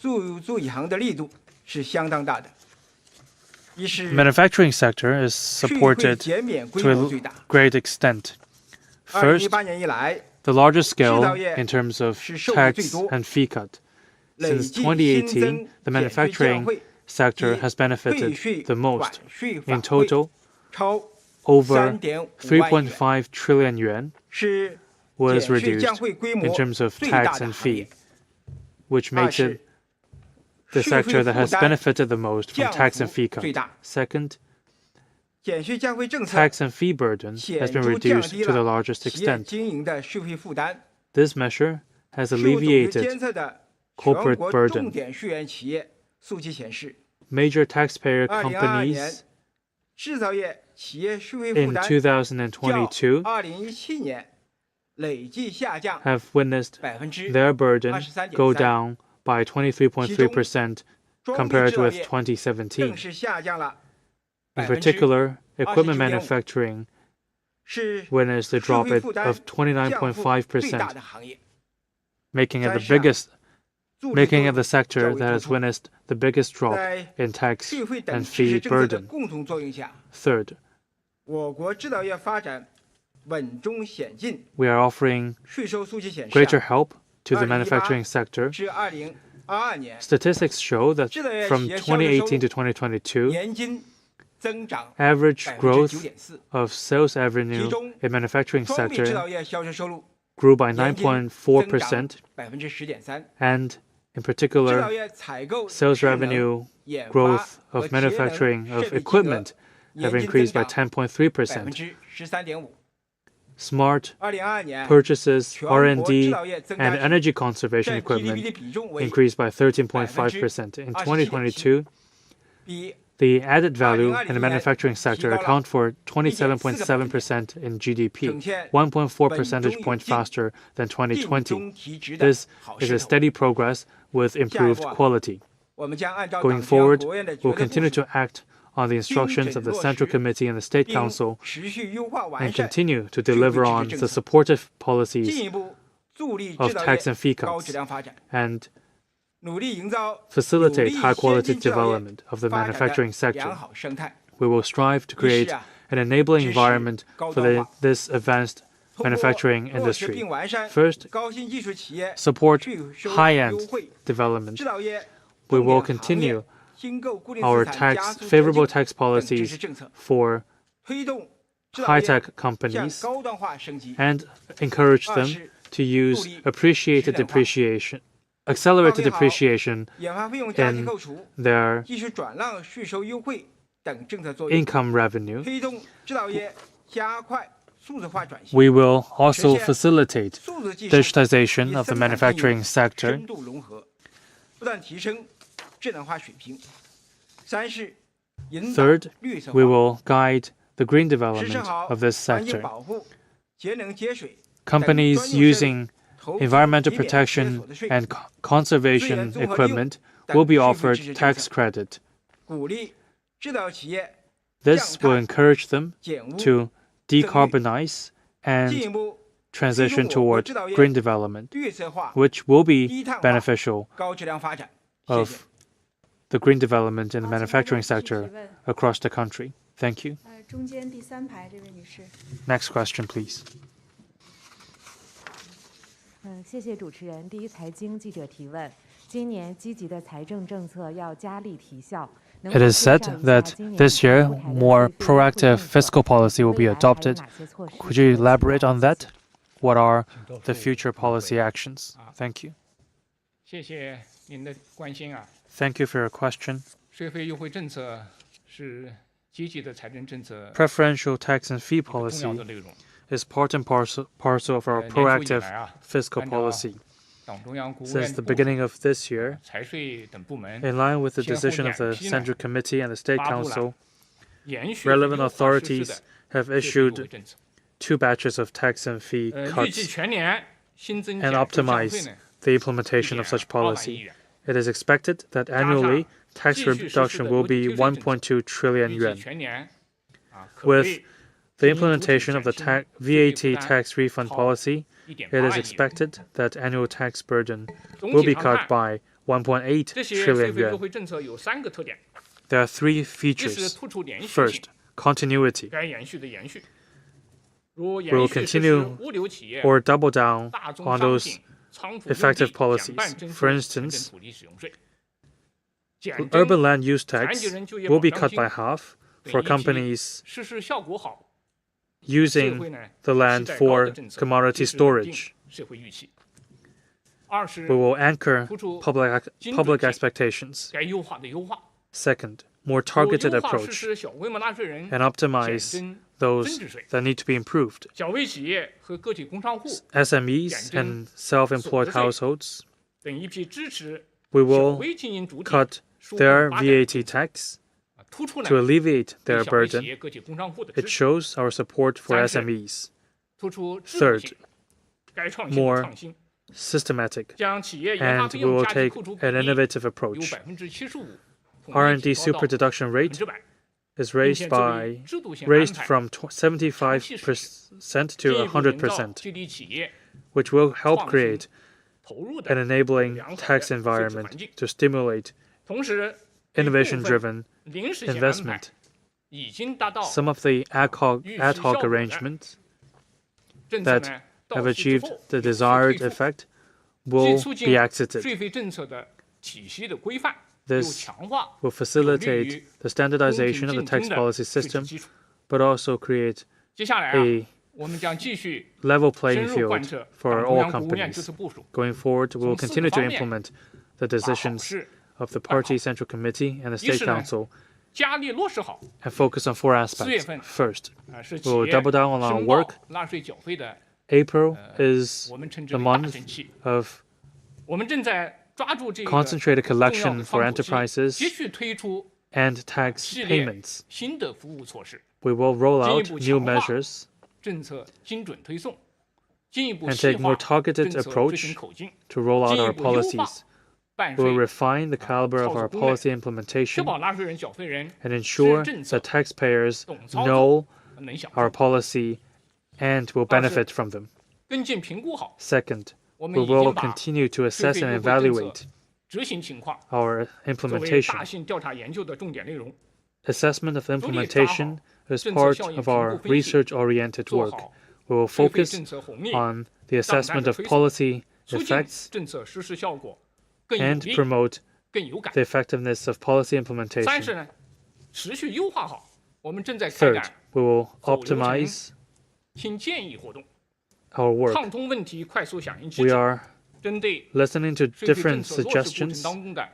助一行的力度是相当大的。一是 Manufacturing sector is 税会 supported 减免规 to 模最 a 大。 great extent. First, 2018年以来， the largest scale 制造业 in terms of 是受益 tax 最多。 and fee cut. 累 Since 计新 2018, 增 the 减税降 manufacturing 费 sector 及 has 退 benefited 税 the 返 most. 税 In 返汇 total, 超 over 3.5万亿元， 3.5 trillion yuan 是 was 减税 reduced 降费规 in 模 terms of 最大 tax 的 and 行业 fee,。which 二 makes 是 it the 税费 sector that 负 has 担 benefited the most from 降 tax 幅 and fee 最 cut. 大， Second, 减税降费政策 tax and fee burden 显 has been 著降 reduced 低 to the 了 largest 企业 extent. 经营的税费负担。 This measure has 税务总局 alleviated 监测的全 corporate 国 burden. 重点税源企业数据显示， major taxpayer 2022年 companies 制造业企业税费负 in 担较20222017年累计下降 have witnessed 23.3%， their burden go down by 23.3% 装备 compared 制造 with 业 2017. 更是下降了 In particular, equipment 29.5%， manufacturing 是 witnessed a 税 drop 费负担 of 降幅最大 29.5%, 的行业。 making it 但 the 是啊 biggest, 助力 making 作 it the 用较 sector 为 that 突 has 出。 witnessed the biggest drop 在 in tax 税费等 and 支持 fee 政策的 burden. 共同作用下， Third, 我国制造业发展稳中显进。 we are offering 税收数据显示 greater 啊， help to the 2018 manufacturing sector. 至2022年 Statistics show that 制造业 from 企业销售收入 2018 to 2022, 年均增长 average growth 9.4%， of sales revenue 其中 in manufacturing 装备制 sector 造业销售收入 grew by 年均增长 9.4%, 10.3%， and in 制造 particular, 业采购 sales 智能 revenue 研发 growth 和 of 节能 manufacturing 设 of 备金额 equipment have 年均 increased 增 by 长 10.3%. 13.5%。 Smart 2022年 purchases, 全国制 R&D, 造业增 and 加 energy conservation 占 GDP equipment 的比重为 increased by 13.5%. In 2022, 比 the added value in the 2020 manufacturing sector account for 27.7% in GDP, 呈现 1.4 percentage 稳中有 point 进 faster than 定 2020. 中提质的 This 好 is 势 a 头。 steady progress with improved 下一步啊， quality. 我们将按照 Going 党中央 forward, 国务院的 we'll 绝对 continue 部署 to act on the instructions of the Central Committee and the State 并 Council 持续优化完 and 善， continue to deliver on the supportive 进 policies 一步助力 of 制造 tax and fee 业高 cuts 质量发展， and 努力营造有 facilitate 利 high 先 quality 进制造业 development of the 发展 manufacturing 的 sector. 良好生态。 We will strive to 一是 create 啊， an enabling 支持 environment 高 for 端化， this advanced 通过 manufacturing 落实 industry. 并完善 First, 高新技术企业 support 税收 high-end 优惠， development. 制造业 We 重 will 点行业 continue 新购固定 our 资产加 tax 速 favorable 前 tax 进等支 policies 持政策， for 推动制造业 high-tech 向 companies 高端化升级。 and encourage 二 them 是 to use 助力 appreciated 智能化。 depreciation, accelerated 发挥好 depreciation 研发费用加计 in 扣除、 their 技术转让税收优惠等政策作用， income revenue. 推动制造业加快数字化转型。 We will also facilitate 数字技术 digitization 与 of the 生产经营 manufacturing sector. 深度融合，不断提升智能化水平。三是引导 Third, 绿色 we 化， will guide the green 实施 development 好 of this 环境 sector. 保护、节能节水 Companies 等专用设备 using environmental protection and conservation equipment will be offered tax credit. 鼓励制造企业 This will encourage them to decarbonize 进一 and 步 transition toward green development, 绿色化 which will 低 be 碳化 beneficial 高质量发展。谢谢。 of the green development in the manufacturing sector across the country. Thank you. 中间第3排这位女士。 Next question, please. 谢谢主持人。第一财经记者提问：今年积极的财政政策要加力提效。 It is said that this year more proactive fiscal policy will be adopted. Could you elaborate on that? What are the future policy actions? Thank you. 谢谢您的关心啊。 Thank you for your question. 税费优惠政策是积极的财政政策 Preferential tax and fee 重要 policy 的内容。 is part and parcel of our 年初以 proactive 来啊， fiscal 按照 policy. 党中央、国务 Since 院 the 部 beginning of this year, 财税等部门 in line with the 先后 decision of the 两批呢 Central Committee and the State 发布了 Council, 延续 relevant 优化实施 authorities 的 have 税费优惠 issued 政策。 2 batches of tax and fee 预计 cuts 全年新增 and 减税降费 optimize 呢 the implementation of such 1.2万亿 policy. 元。 It is expected that annually tax 继续实施 reduction 的 will 国际 be 退税政策 1.2 trillion 预计 yuan. 全年可 With 为 the 经营主体 implementation of the 减轻 VAT 税费负担 tax refund 超 policy, 1.8 it is 万亿元。 expected that annual tax burden 总 will 体 be 上 cut 看， by 1.8这些税 trillion 费优 yuan. 惠政策有3个特点： There are 3一是 features. 突出连续性 First,，continuity. 该延续的延续。如 We will 延续实施 continue 物流企业 or double down 大宗 on 商 those 品仓储用 effective 地 policies. 减半征 For 收城镇 instance, 土地使用税。减 urban 征 land use 残 tax 疾人就业 will 保 be 障 cut 金 by half 等 for 一批 companies 实施效果好、社 using 会呢 the 期 land 待高的 for 政策 commodity 及时稳定 storage. 社会预期。二是 We will anchor 突出 public 精准 public 性 expectations. 该优化的优化， Second, more 有 targeted 优化实 approach 施小规模纳税人 and 减 optimize 征 those 增值税， that need to be improved. 小微企业和个体工商户 SMEs 减征 and self-employed 所得税 households, 等一批支持 we 小 will 微经营主体 cut 疏 their 放发展 VAT tax 突出呢 to alleviate 对 their 小微企 burden. 业、个体工商户的 It 支持， shows our support for 三是 SMEs. 突出制度 Third, 性，该创新的 more 创新， systematic, 将企业研发 and 费 we 用 will 价值 take 扣除比 an 例 innovative 由 approach. 75%统一 R&D 提高到 super deduction rate 100%， is 并 raised 且作为 by 制度性安 raised 排， from 75% 进 to 一步营造 100%, 激励企业 which will help 创新 create 投入 an 的， enabling 良好的 tax 税制 environment 环境。 to stimulate 同时对部分 innovation-driven 临时性安排 investment. 已经达到 Some of the ad hoc 预期效果的 arrangements 政策 that 呢 have 到期之 achieved 后 the 有所 desired 退出 effect 既 will 促 be 进 exited. 税费政策的体系的规范，又 This 强化 will 有利 facilitate 于 the standardization of the 公平竞 tax 争的 policy 税制 system, 基础。 but also create 接下来啊， a 我们将继续 level 深 playing 入贯 field 彻 for 党中 all 央、国务院这 companies. 次部署， Going forward, we will 从四 continue 个 to 方面 implement the 把好 decisions 事 of the 办好。 Party Central Committee and the 一 State 是呢， Council 加力落实好 and focus on 4 4 aspects. 月份 First, 是 we 企 will 业 double down on our 申报 work. 纳税缴费的， April is 我们称之 the 为大 month 神期。 of 我们正在抓住这个 concentrated 重要的 collection for 窗口期， enterprises 继续推出 and tax 系列 payments. 新的服务措施， We will roll 进一 out 步 new 强化 measures 政策精准推送，进一步 and 细 take 化 more 政 targeted 策执 approach 行口径， to roll out 进一 our 步优化 policies. 办 We will 税， refine the caliber of our 操作攻略， policy 确 implementation 保纳税人、缴费人 and ensure 知政策 that taxpayers 懂操 know 作，能享 our 受。 policy and will 二是 benefit from them. 跟进评估好， Second, 我 we 们已 will 经把 continue to 税 assess 费 and 优惠政 evaluate 策执行情况 our 作为 implementation. 大型调查研究的重点内容， Assessment of 着力抓好 implementation is 政策 part 效应 of 评 our 估分析， research-oriented 做 work. 好 We will 税费 focus 政策红利， on the 当然 assessment 的 of 推送， policy 促进 effects 政策实施效果更有 and 力、 promote 更有感。 the effectiveness of policy 三 implementation. 是呢，持续优化好我们正在开 Third, 展 we will 走流程 optimize 听建议活动， our work. 畅通问题快速响应机 We 制， are 针对 listening to 税费政 different 策落实过程 suggestions, 当中的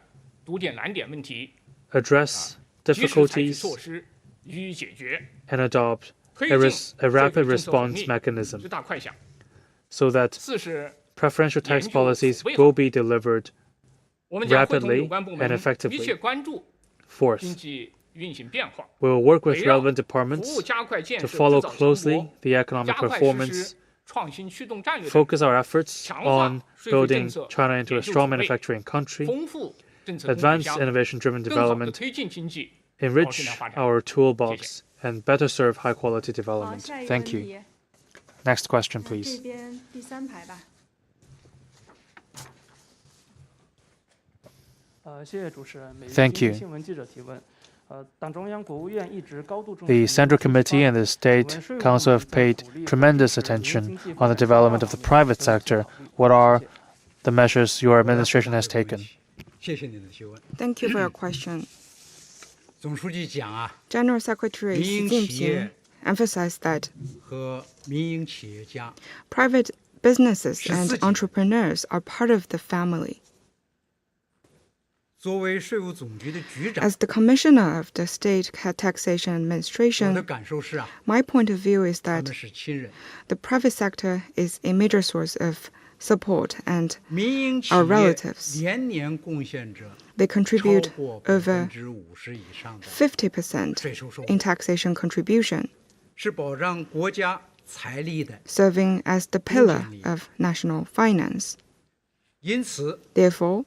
堵点难点问题， address 及时采取 difficulties, 措施予以解决， and adopt 推 a 进 a 税 rapid 费政策红 response 利 mechanism 之大快响。 so that 四是 preferential tax 研究 policies 储备好。 will be delivered 我们将会同有 rapidly 关部 and 门密 effectively. 切关注经 Fourth, 济运行变化， we will work with 围绕 relevant 服务 departments 加快建 to 设 follow 制造强 closely 国， the economic 加快实 performance 施 focus our efforts on building China into a strong manufacturing country, advance innovation-driven development, enrich our toolbox, and better serve high-quality development. Thank you. Next question, please. 这边第3排吧。Thank you. The Central Committee and the State Council have paid tremendous attention on the development of the private sector. What are the measures your administration has taken? 谢谢您的提问。 Thank you for your question. 总书记讲啊， General Secretary Xi 民营企业 Jinping emphasized that 和民营企业家 private businesses and 14 entrepreneurs are part of the family. 作为税务总局的局长， As the commissioner of the State Taxation 我的 Administration, 感受是啊， my point of view is 他 that 们是亲人。 the private sector is a major source of support and 民营企 our 业 relatives. 年年贡献者 they 超 contribute 过 over 50%以上的 50% 税收收入， in taxation contribution, 是保障国家财力的。 serving as the pillar of national finance. 因此， Therefore,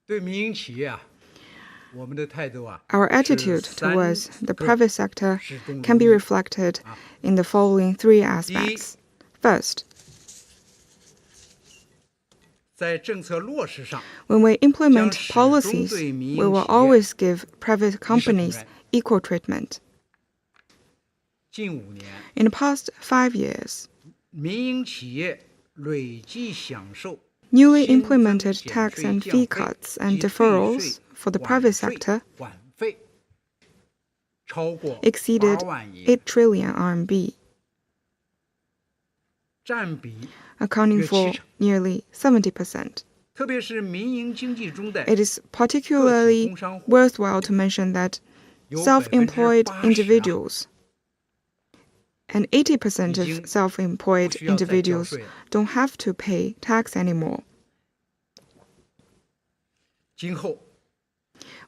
对民营企业啊，我们的态度啊， our attitude 是 towards 3 the 个 private sector 始终 can be 如一 reflected in the following 3 aspects. First, 在政策落实上， when we implement 将始终 policies, 对民营 we will 企业 always give private companies 同仁 equal treatment. 近5年， In the past 5 years, 民营企业累计享受 newly 新增 implemented 减 tax 税 and 降 fee 费 cuts 及 and 退 deferrals 税 for the 缓 private 税 sector 缓费超过 exceeded 8万亿， 8 trillion RMB, 占比 accounting 约 for 70%。 nearly 70%. 特别是民营经济中的 It is particularly worthwhile to mention that 有 self-employed 80% individuals and 80% 已经 of self-employed 不需要再交 individuals 税了。 don't have to pay tax anymore. 今后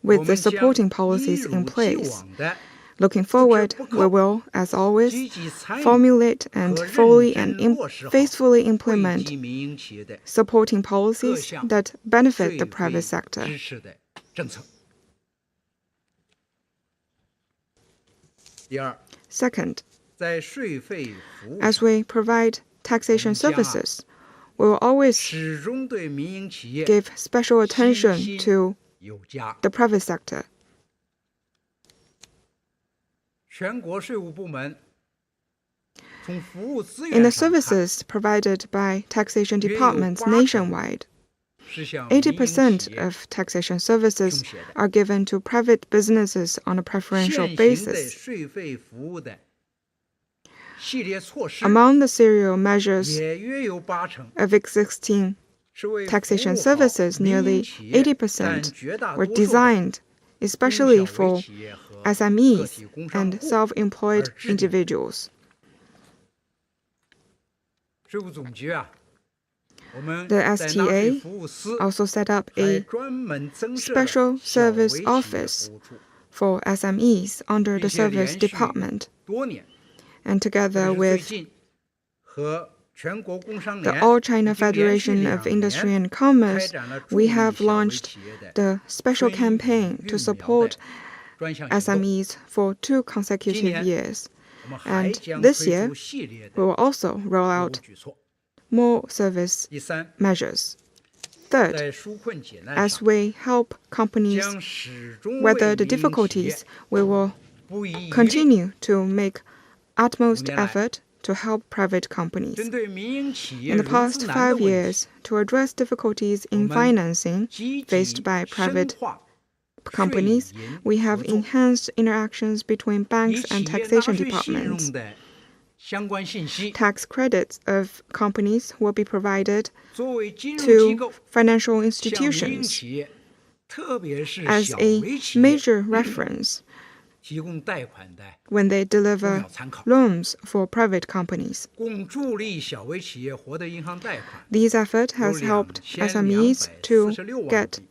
With 我 the 们将 supporting 一 policies 如 in 既 place, 往地 looking forward, we will, as always, 积极参与 formulate and 和 fully 认 and 真落实好 faithfully 惠 implement 及民营企业的 supporting 各 policies 项 that benefit the 税 private 费 sector. 支持的政策。第二， Second, 在税费服务 as 上 we provide taxation services, we will always 始终对民营企业 give special attention 信心 to 有加。 the private sector. 全国税务部门从服务资 In 源 the 上看， services provided by taxation 约有 departments 80% nationwide, 是向民营企 80% 业 of taxation services 倾斜的。 are given to private businesses on a preferential 现行的 basis. 税费服务的系列措施 Among the serial measures 也约有80%， of existing 是为服 taxation 务好 services, 民营 nearly 企业，但 80% 绝大 were 多数的 designed 中 especially 小微 for 企业和 SMEs 个体工商 and 户 self-employed 而制定。 individuals. 税务总局啊，我们 The 在纳税 STA 服务司 also set up 还 a 专门增设了 special 小微 service 企业 office 服务处， for SMEs under 并 the 且 service 连续 department, 多年， and 特 together 别是最 with 近和全国工商 the 联 All China 已经连续 Federation of 2 Industry 年 and 开 Commerce, 展了助 we 力 have 小微 launched 企业的 the special 春雨 campaign 育 to 苗 support 的专项行动。 SMEs for 2 consecutive 今年 years. 我们还 And 将 this 推 year, 出系列 we 的 will also roll 服务 out 举措。 more service 第三， measures. Third, 在纾困解难 as 上， we help companies 将始终 weather 为 the 民营企业 difficulties, we will 不遗余力 continue to make utmost 5年来， effort to help private companies. 针对民营企业 In the 融 past 资难的 5 问题， years, to address difficulties 我 in 们 financing 积 faced 极 by 深 private 化 companies, 税银 we have 合作， enhanced interactions between 以 banks 企 and 业纳 taxation 税信 departments. 用的相关信息 Tax credits of companies will be provided 作为金融机 to 构 financial 向民营 institutions 企业，特别是 as 小 a 微企业 major reference 提供贷款的 when they 重 deliver 要参考， loans for private companies. 共助力小微企业获得银行贷款 These efforts 有 has helped SMEs to 2246万 get 笔，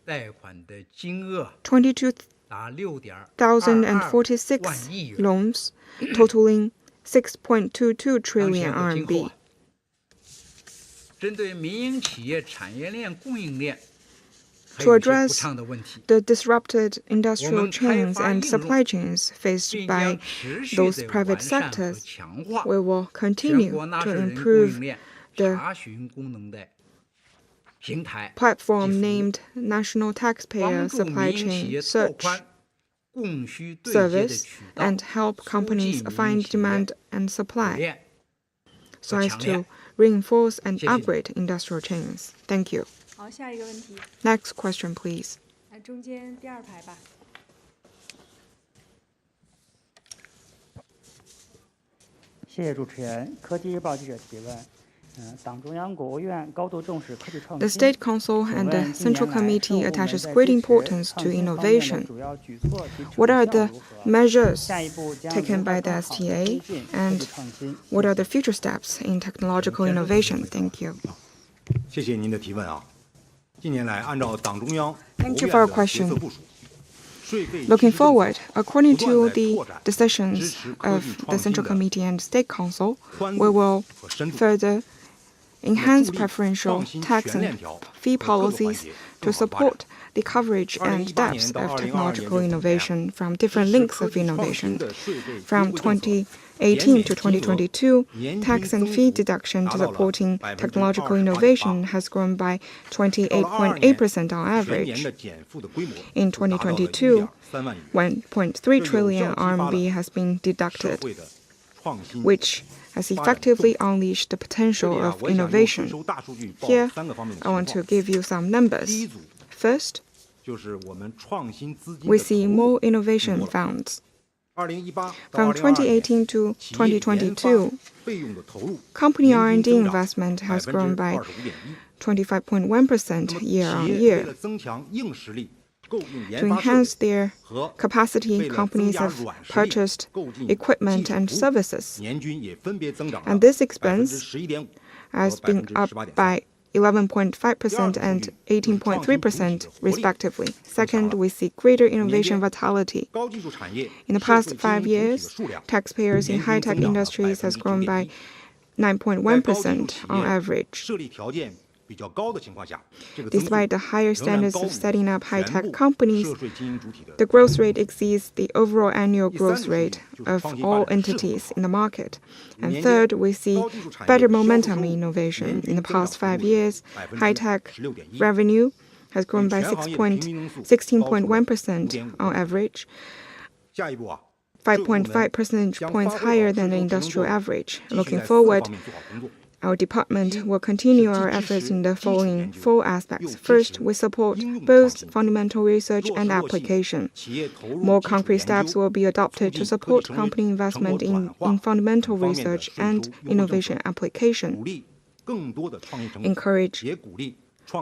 贷款的金额 22,046 达6.226万亿元， loans totaling 6.22 trillion 当前和今后 RMB. 针对民营企业产业链供应链 To address the disrupted industrial chains and supply chains faced by those private sectors, we will continue to improve the platform named National Taxpayer Supply Chain Search Service and help companies find demand and supply so as to reinforce and upgrade industrial chains. Thank you. 好，下一个问题。 Next question, please. 来，中间第二排吧。谢谢主持人。科技日报记者提问：党中央、国务院高度重视科技创新。 The State Council and the Central Committee attaches great importance to innovation. What are the measures taken by the STA, and what are the future steps in technological innovation? Thank you. 谢谢您的提问啊。近年来，按照党中央、 Thank you for your question. Looking forward, according to the decisions of the Central Committee and State Council, we will further enhance preferential tax and fee policies to support the coverage and depth of technological innovation from different links of innovation. From 2018 to 2022, tax and fee deduction to supporting technological innovation has grown by 28.8% on average. In 2022, 1.3 trillion RMB has been deducted, which has effectively unleashed the potential of innovation. Here, I want to give you some numbers. First, we see more innovation funds. From 2018 to 2022, company R&D investment has grown by 25.1% year-on-year. To enhance their capacity, companies have purchased equipment and services, and this expense has been up by 11.5% and 18.3% respectively. Second, we see greater innovation vitality. In the past 5 years, taxpayers in high-tech industries has grown by 9.1% on average. Despite the higher standards of setting up high-tech companies, the growth rate exceeds the overall annual growth rate of all entities in the market. And third, we see better momentum in innovation. In the past 5 years, high-tech revenue has grown by 16.1% on average, 5.5 percentage points higher than the industrial average. Looking forward, our department will continue our efforts in the following 4 aspects. First, we support both fundamental research and application. More concrete steps will be adopted to support company investment in fundamental research and innovation application. Encourage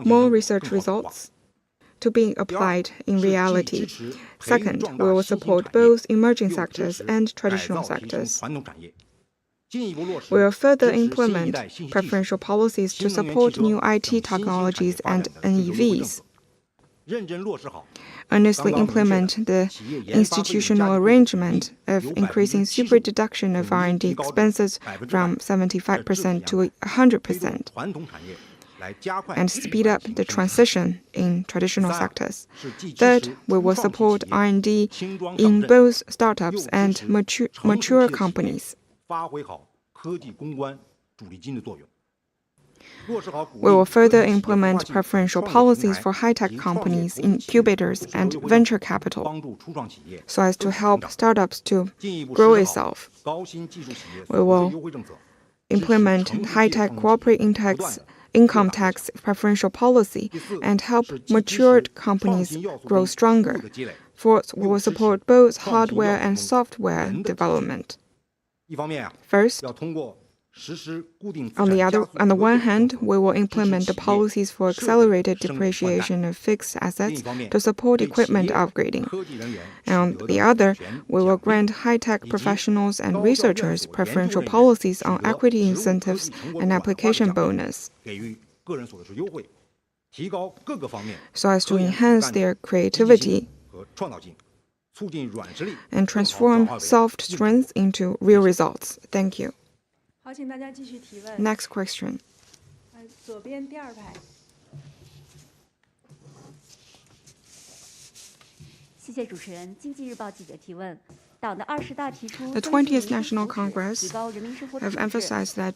more research results to be applied in reality. Second, we will support both emerging sectors and traditional sectors. We will further implement preferential policies to support new IT technologies and NEVs. Earnestly implement the institutional arrangement of increasing super deduction of R&D expenses from 75% to 100%, and speed up the transition in traditional sectors. Third, we will support R&D in both startups and mature companies. We will further implement preferential policies for high-tech companies, incubators, and venture capital, so as to help startups to grow itself. We will implement high-tech corporate income tax preferential policy and help matured companies grow stronger. Fourth, we will support both hardware and software development. First, on the one hand, we will implement the policies for accelerated depreciation of fixed assets to support equipment upgrading. And on the other, we will grant high-tech professionals and researchers preferential policies on equity incentives and application bonus, so as to enhance their creativity and transform soft strength into real results. Thank you. 好，请大家继续提问。 Next question. 左边第二排。谢谢主持人。经济日报记者提问。 党的20大提出 The 20th National Congress have emphasized that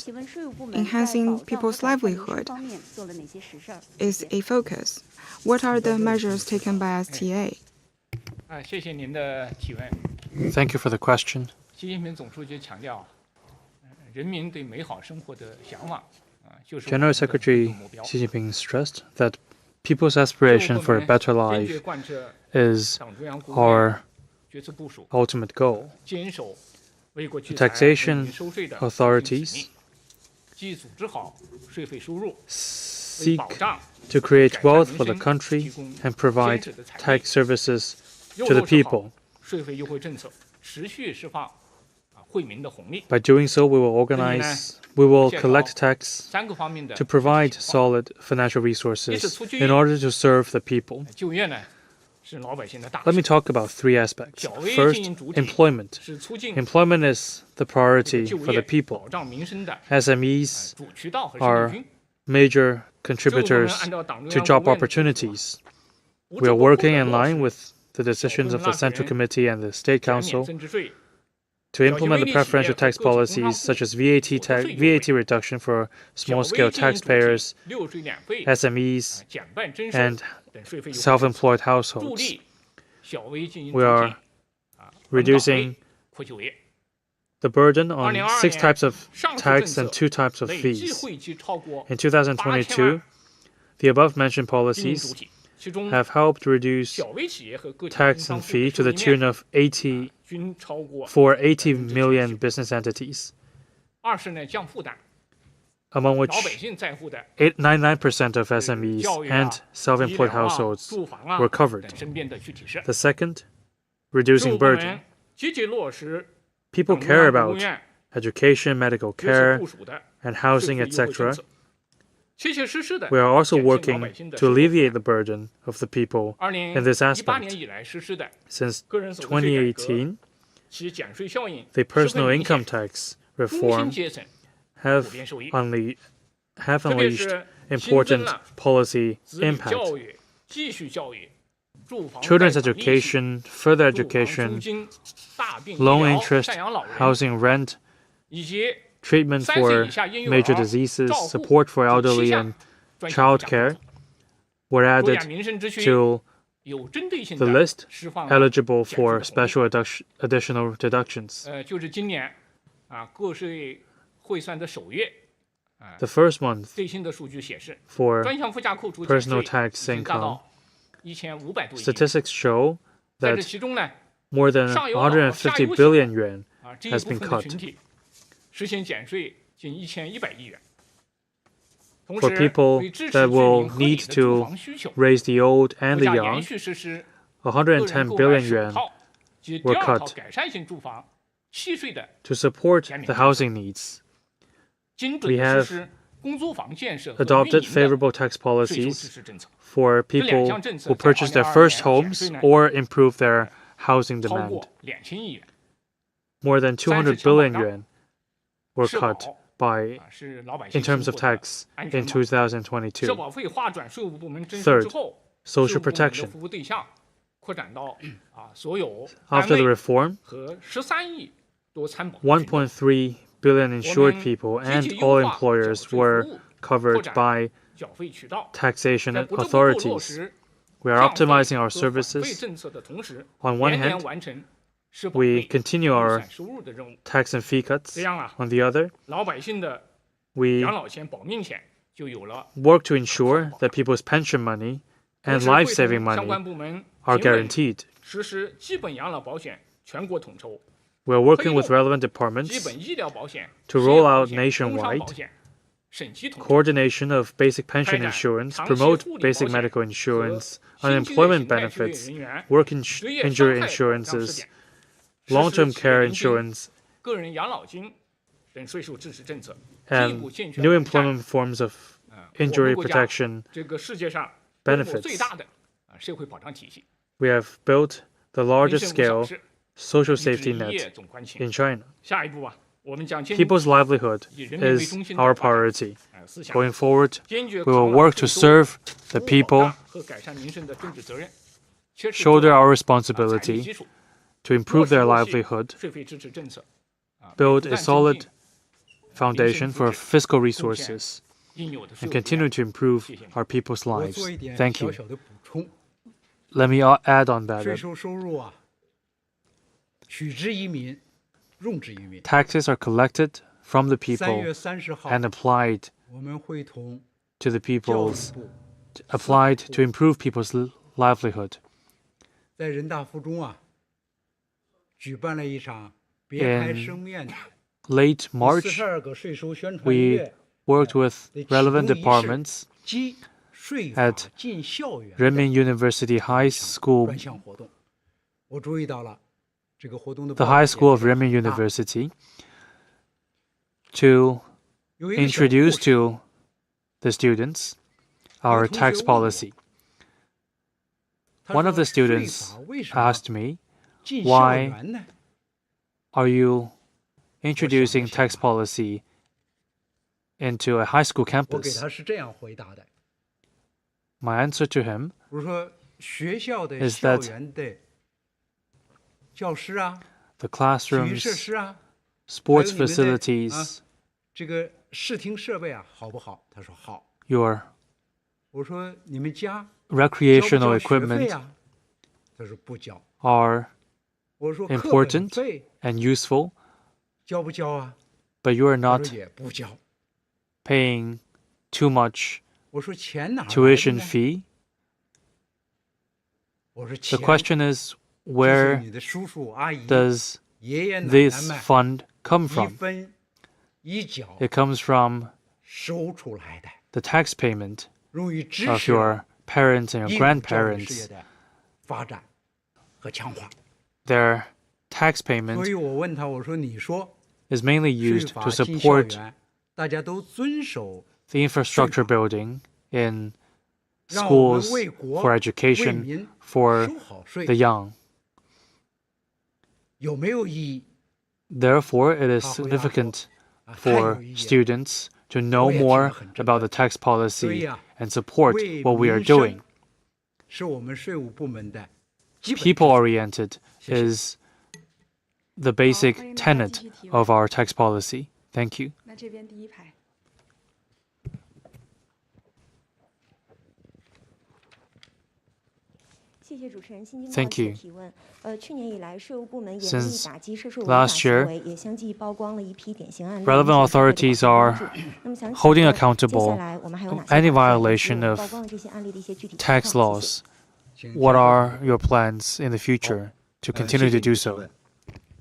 enhancing people's livelihood is a focus. What are the measures taken by STA? 谢谢您的提问。 Thank you for the question. 习近平总书记强调，人民对美好生活的向往，就是 General Secretary Xi Jinping stressed that people's aspiration for a better life is our ultimate goal. The taxation authorities seek to create wealth for the country and provide tax services to the people. By doing so, we will collect tax to provide solid financial resources in order to serve the people. Let me talk about three aspects. First, employment. Employment is the priority for the people. SMEs are major contributors to job opportunities. We are working in line with the decisions of the Central Committee and the State Council to implement the preferential tax policies such as VAT reduction for small-scale taxpayers, SMEs, and self-employed households. We are reducing the burden on 6 types of tax and 2 types of fees. In 2022, the above-mentioned policies have helped reduce tax and fee to the tune of 80 million business entities, among which 99% of SMEs and self-employed households were covered. The second, reducing burden. People care about education, medical care, and housing, etc. We are also working to alleviate the burden of the people in this aspect. Since 2018, the personal income tax reform have unleashed important policy impact. Children's education, further education, low interest, housing rent, treatment for major diseases, support for elderly, and childcare were added to the list eligible for special additional deductions. The first month for personal tax income, statistics show that more than 150 billion yuan has been cut. For people that will need to raise the old and the young, 110 billion yuan were cut to support the housing needs. We have adopted favorable tax policies for people who purchase their first homes or improve their housing demand. More than 200 billion yuan were cut in terms of tax in 2022. Third, social protection. After the reform, 1.3 billion insured people and all employers were covered by taxation authorities. We are optimizing our services. On one hand, we continue our tax and fee cuts. On the other, we work to ensure that people's pension money and life-saving money are guaranteed. We are working with relevant departments to roll out nationwide coordination of basic pension insurance, promote basic medical insurance, unemployment benefits, work injury insurances, long-term care insurance, and new employment forms of injury protection benefits. We have built the largest scale social safety net in China. People's livelihood is our priority. Going forward, we will work to serve the people, shoulder our responsibility to improve their livelihood, build a solid foundation for fiscal resources, and continue to improve our people's lives. Thank you. Let me add on that. Taxes are collected from the people and applied to the people's, applied to improve people's livelihood. In late March, we worked with relevant departments at Renmin University High School, the High School of Renmin University, to introduce to the students our tax policy. One of the students asked me, why are you introducing tax policy into a high school campus? My answer to him is that the classrooms, sports facilities, your recreational equipment are important and useful, but you are not paying too much tuition fee. The question is, where does this fund come from? It comes from the tax payment of your parents and your grandparents. Their tax payment is mainly used to support the infrastructure building in schools, for education, for the young. Therefore, it is significant for students to know more about the tax policy and support what we are doing. People-oriented is the basic tenet of our tax policy. Thank you. Thank you. Since last year, relevant authorities are holding accountable any violation of tax laws. What are your plans in the future to continue to do so?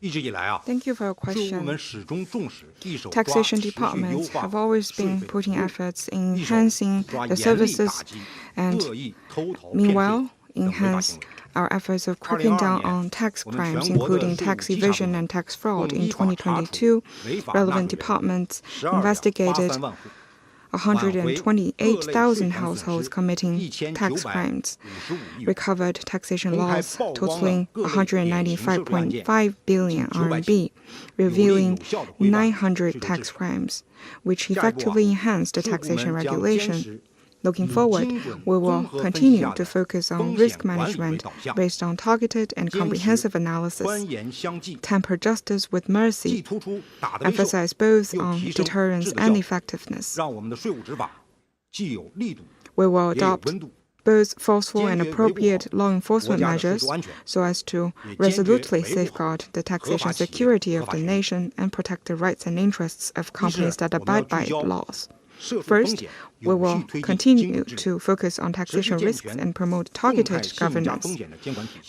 Thank you for your question. Taxation departments have always been putting efforts in enhancing the services and, meanwhile, enhance our efforts of cracking down on tax crimes, including tax evasion and tax fraud. In 2022, relevant departments investigated 128,000 households committing tax crimes, recovered taxation laws totaling 195.5 billion RMB, revealing 900 tax crimes, which effectively enhanced the taxation regulation. Looking forward, we will continue to focus on risk management based on targeted and comprehensive analysis, temper justice with mercy, emphasize both on deterrence and effectiveness. We will adopt both forceful and appropriate law enforcement measures so as to resolutely safeguard the taxation security of the nation and protect the rights and interests of companies that abide by laws. First, we will continue to focus on taxation risks and promote targeted governance. We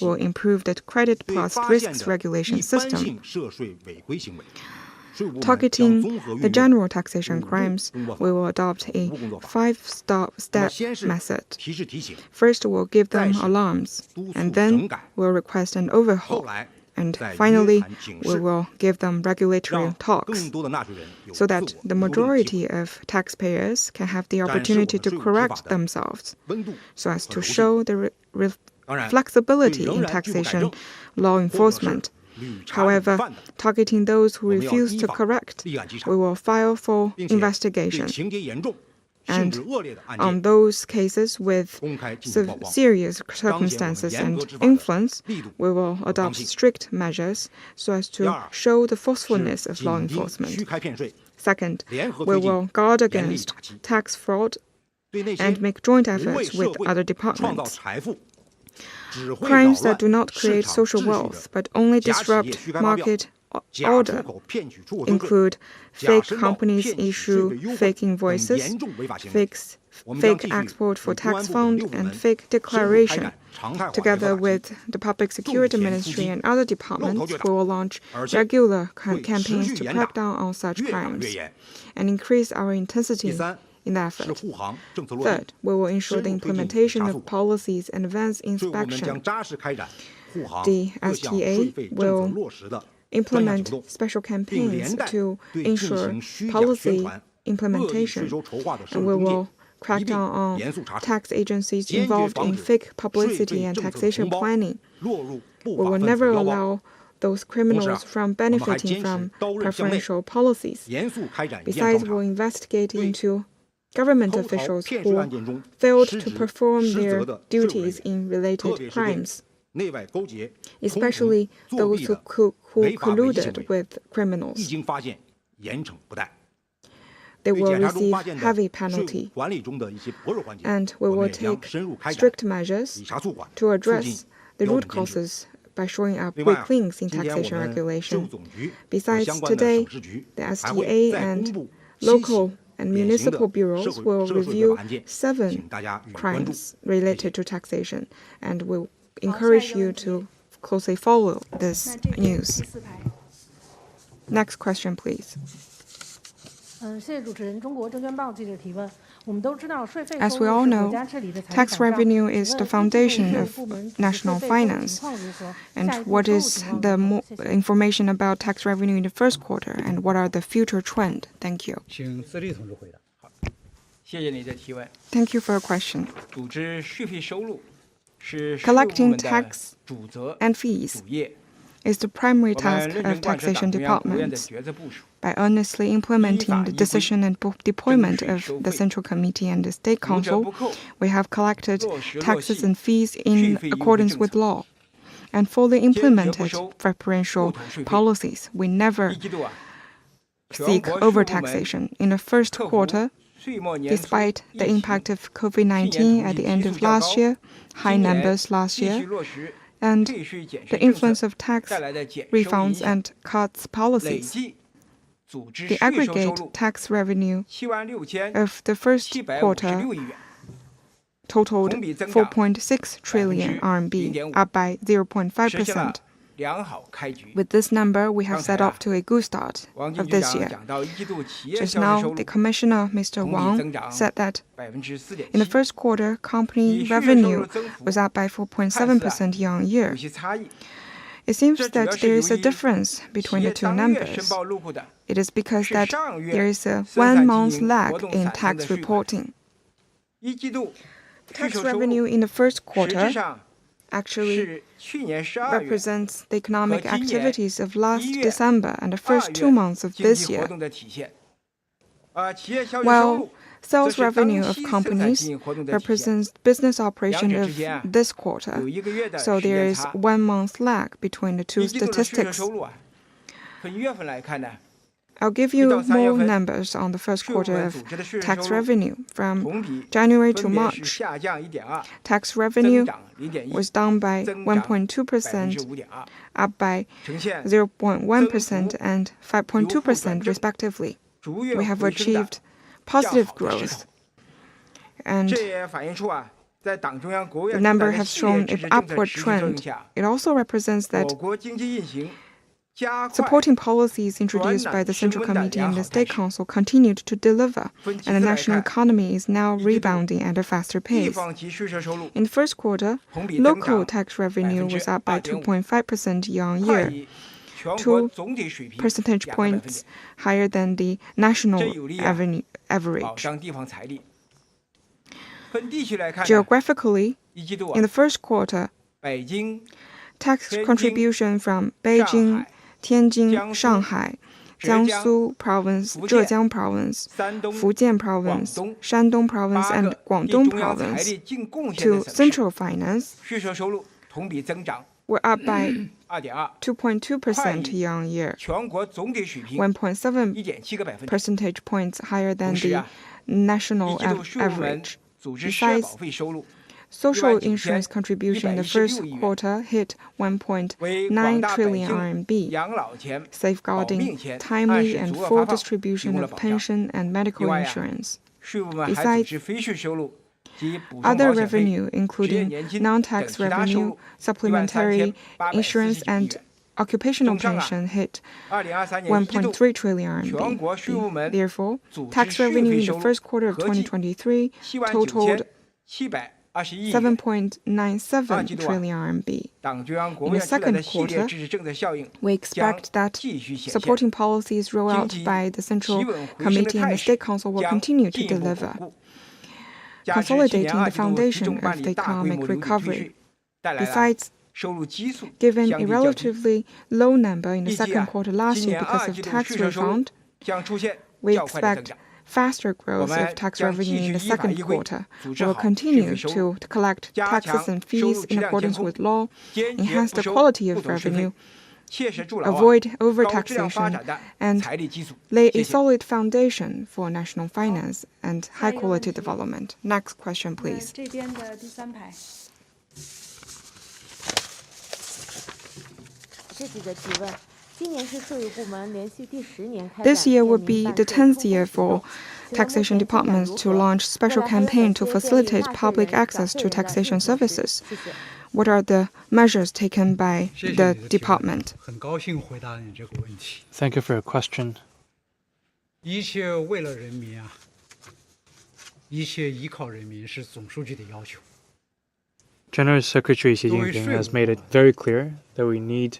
will improve the credit plus risks regulation system. Targeting the general taxation crimes, we will adopt a 5-step method. First, we'll give them alarms, and then we'll request an overhaul. And finally, we will give them regulatory talks so that the majority of taxpayers can have the opportunity to correct themselves so as to show the flexibility in taxation law enforcement. However, targeting those who refuse to correct, we will file for investigation. And on those cases with serious circumstances and influence, we will adopt strict measures so as to show the forcefulness of law enforcement. Second, we will guard against tax fraud and make joint efforts with other departments. Crimes that do not create social wealth but only disrupt market order include fake companies issue fake invoices, fake export for tax fund, and fake declaration. Together with the Public Security Ministry and other departments, we will launch regular campaigns to crack down on such crimes and increase our intensity in the effort. Third, we will ensure the implementation of policies and advance inspection. The STA will implement special campaigns to ensure policy implementation, and we will crack down on tax agencies involved in fake publicity and taxation planning. We will never allow those criminals from benefiting from preferential policies. Besides, we will investigate into government officials who failed to perform their duties in related crimes, especially those who colluded with criminals. They will receive heavy penalty, and we will take strict measures to address the root causes by shoring up weak links in taxation regulation. Besides, today, the STA and local and municipal bureaus will review 7 crimes related to taxation, and will encourage you to closely follow this news. Next question, please. As we all know, tax revenue is the foundation of national finance. And what is the information about tax revenue in the first quarter, and what are the future trends? Thank you. Thank you for your question. Collecting tax and fees is the primary task of taxation departments. By earnestly implementing the decision and deployment of the Central Committee and the State Council, we have collected taxes and fees in accordance with law and fully implemented preferential policies. We never seek overtaxation. In the first quarter, despite the impact of COVID-19 at the end of last year, high numbers last year, and the influence of tax refunds and cuts policies, the aggregate tax revenue of the first quarter totaled 4.6 trillion RMB, up by 0.5%. With this number, we have set off to a good start of this year. Just now, the Commissioner, Mr. Wang, said that in the first quarter, company revenue was up by 4.7% year-on-year. It seems that there is a difference between the two numbers. It is because that there is a 1-month lag in tax reporting. Tax revenue in the first quarter actually represents the economic activities of last December and the first 2 months of this year. While sales revenue of companies represents business operation of this quarter, so there is 1 month lag between the two statistics. I'll give you more numbers on the first quarter of tax revenue. From January to March, tax revenue was down by 1.2%, up by 0.1% and 5.2% respectively. We have achieved positive growth, and the number has shown an upward trend. It also represents that supporting policies introduced by the Central Committee and the State Council continued to deliver, and the national economy is now rebounding at a faster pace. In the first quarter, local tax revenue was up by 2.5% year-on-year, 2 percentage points higher than the national average. Geographically, in the first quarter, Tax contribution from Beijing, Tianjin, Shanghai, Jiangsu Province, Zhejiang Province, Fujian Province, Shandong Province, and Guangdong Province to central finance were up by 2.2% year-on-year, 1.7 percentage points higher than the national average. Besides, social insurance contribution in the first quarter hit 1.9 trillion RMB, safeguarding timely and full distribution of pension and medical insurance. Besides, other revenue, including non-tax revenue, supplementary insurance, and occupational pension, hit 1.3 trillion RMB. Therefore, tax revenue in the first quarter of 2023 totaled 7.97 trillion RMB. In the second quarter, we expect that supporting policies rolled out by the Central Committee and the State Council will continue to deliver, consolidating the foundation of the economic recovery. Besides, given a relatively low number in the second quarter last year because of tax refund, we expect faster growth of tax revenue in the second quarter. We will continue to collect taxes and fees in accordance with law, enhance the quality of revenue, avoid overtaxation, and lay a solid foundation for national finance and high-quality development. Next question, please. This year will be the 10th year for taxation departments to launch special campaign to facilitate public access to taxation services. What are the measures taken by the department? Thank you for your question. General Secretary Xi Jinping has made it very clear that we need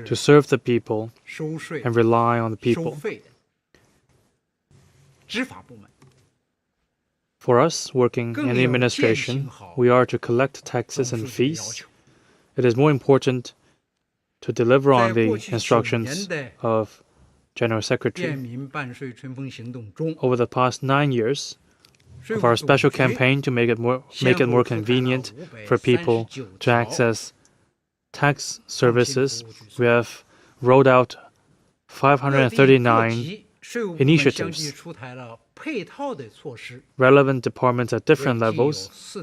to serve the people and rely on the people. For us, working in the administration, we are to collect taxes and fees. It is more important to deliver on the instructions of General Secretary. Over the past 9 years of our special campaign to make it more convenient for people to access tax services, we have rolled out 539 initiatives. Relevant departments at different levels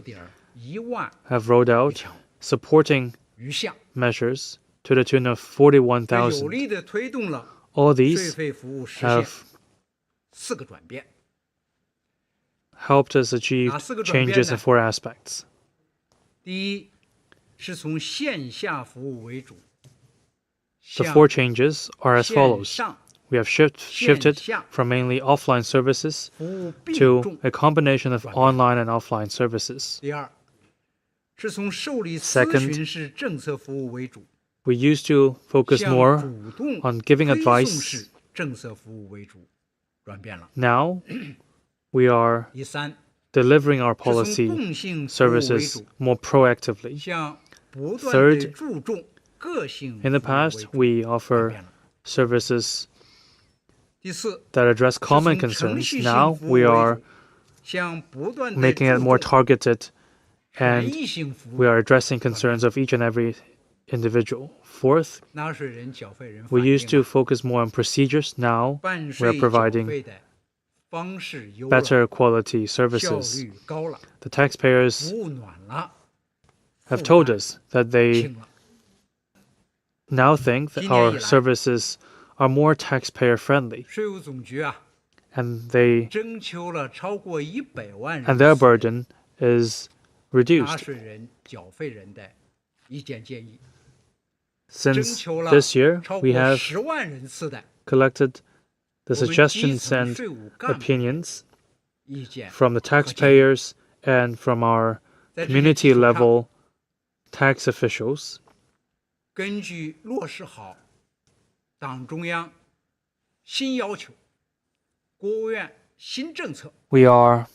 have rolled out supporting measures to the tune of 41,000. All these have helped us achieve changes in 4 aspects. The 4 changes are as follows. We have shifted from mainly offline services to a combination of online and offline services. Second, we used to focus more on giving advice. Now, we are delivering our policy services more proactively. Third, in the past, we offer services that address common concerns. Now, we are making it more targeted, and we are addressing concerns of each and every individual. Fourth, we used to focus more on procedures. Now, we are providing better quality services. The taxpayers have told us that they now think that our services are more taxpayer friendly, and their burden is reduced. Since this year, we have collected the suggestions and opinions from the taxpayers and from our community level tax officials. We are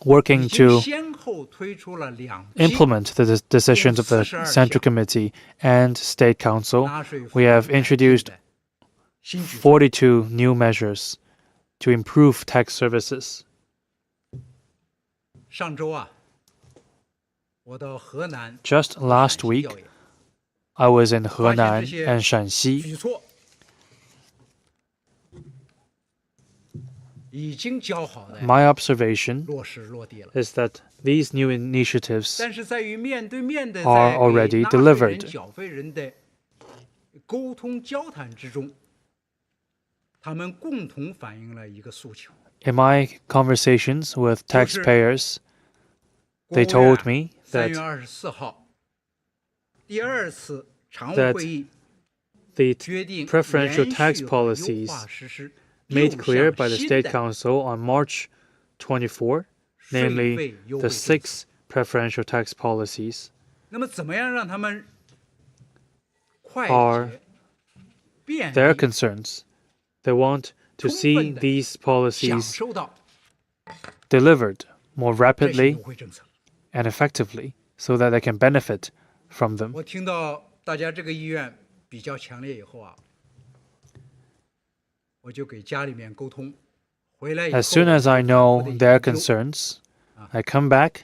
working to 先后推出了2批 implement the decisions of the Central Committee and State Council. We have introduced 新举措。 42 new measures to improve tax services. 上周啊，我到河南 Just last 陕西 week, 调研， I was in 发现 Henan 这些 and Shanxi. 举措已经较好的 My observation 落实落地了。 is that these new initiatives 但是在于面对面的 are 在 already 给纳税人、 delivered. 缴费人的沟通交谈之中，他们共同反映了一个诉求。 In my conversations with taxpayers, 国 they 务 told 院 me 3月 that 24号第2次常务 that 会议 the 决定 preferential 延 tax 续和优 policies 化实施 made 6 clear 项 by the 新 State 的 Council on March 24, 税 namely 费优 the 惠政策。 6 preferential tax policies, 那么怎么样让他们快 are 捷、便 their 利、 concerns. They want to 充 see 分地 these 享 policies 受到 delivered more 这些 rapidly 优惠政策？ and effectively so that they can benefit from them. 我听到大家这个意愿比较强烈以后啊，我就给家里面沟通，回来以后 As soon as I 反复 know 地 their 研究 concerns, I come back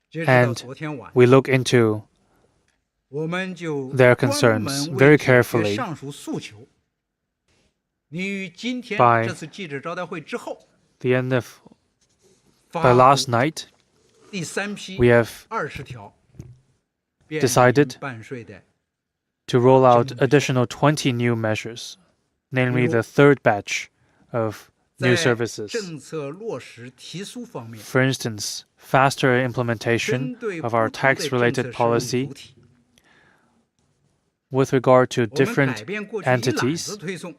截止到 and 昨天晚， we look into 我们就 their 专 concerns 门 very 为解决 carefully 上述诉求。你于今天 by 这次记者招待会之后， the end of 发 by 布 last night, 第3批 we have 20条 decided 办税的 to roll out additional 20 new measures, namely the third batch of new 在 services. 政策落实提速方面， For instance, faster 针 implementation 对 of 不 our 同的政 tax-related 策收入 policy 主体， with regard to 我们改 different 变过去一揽子 entities. 推送，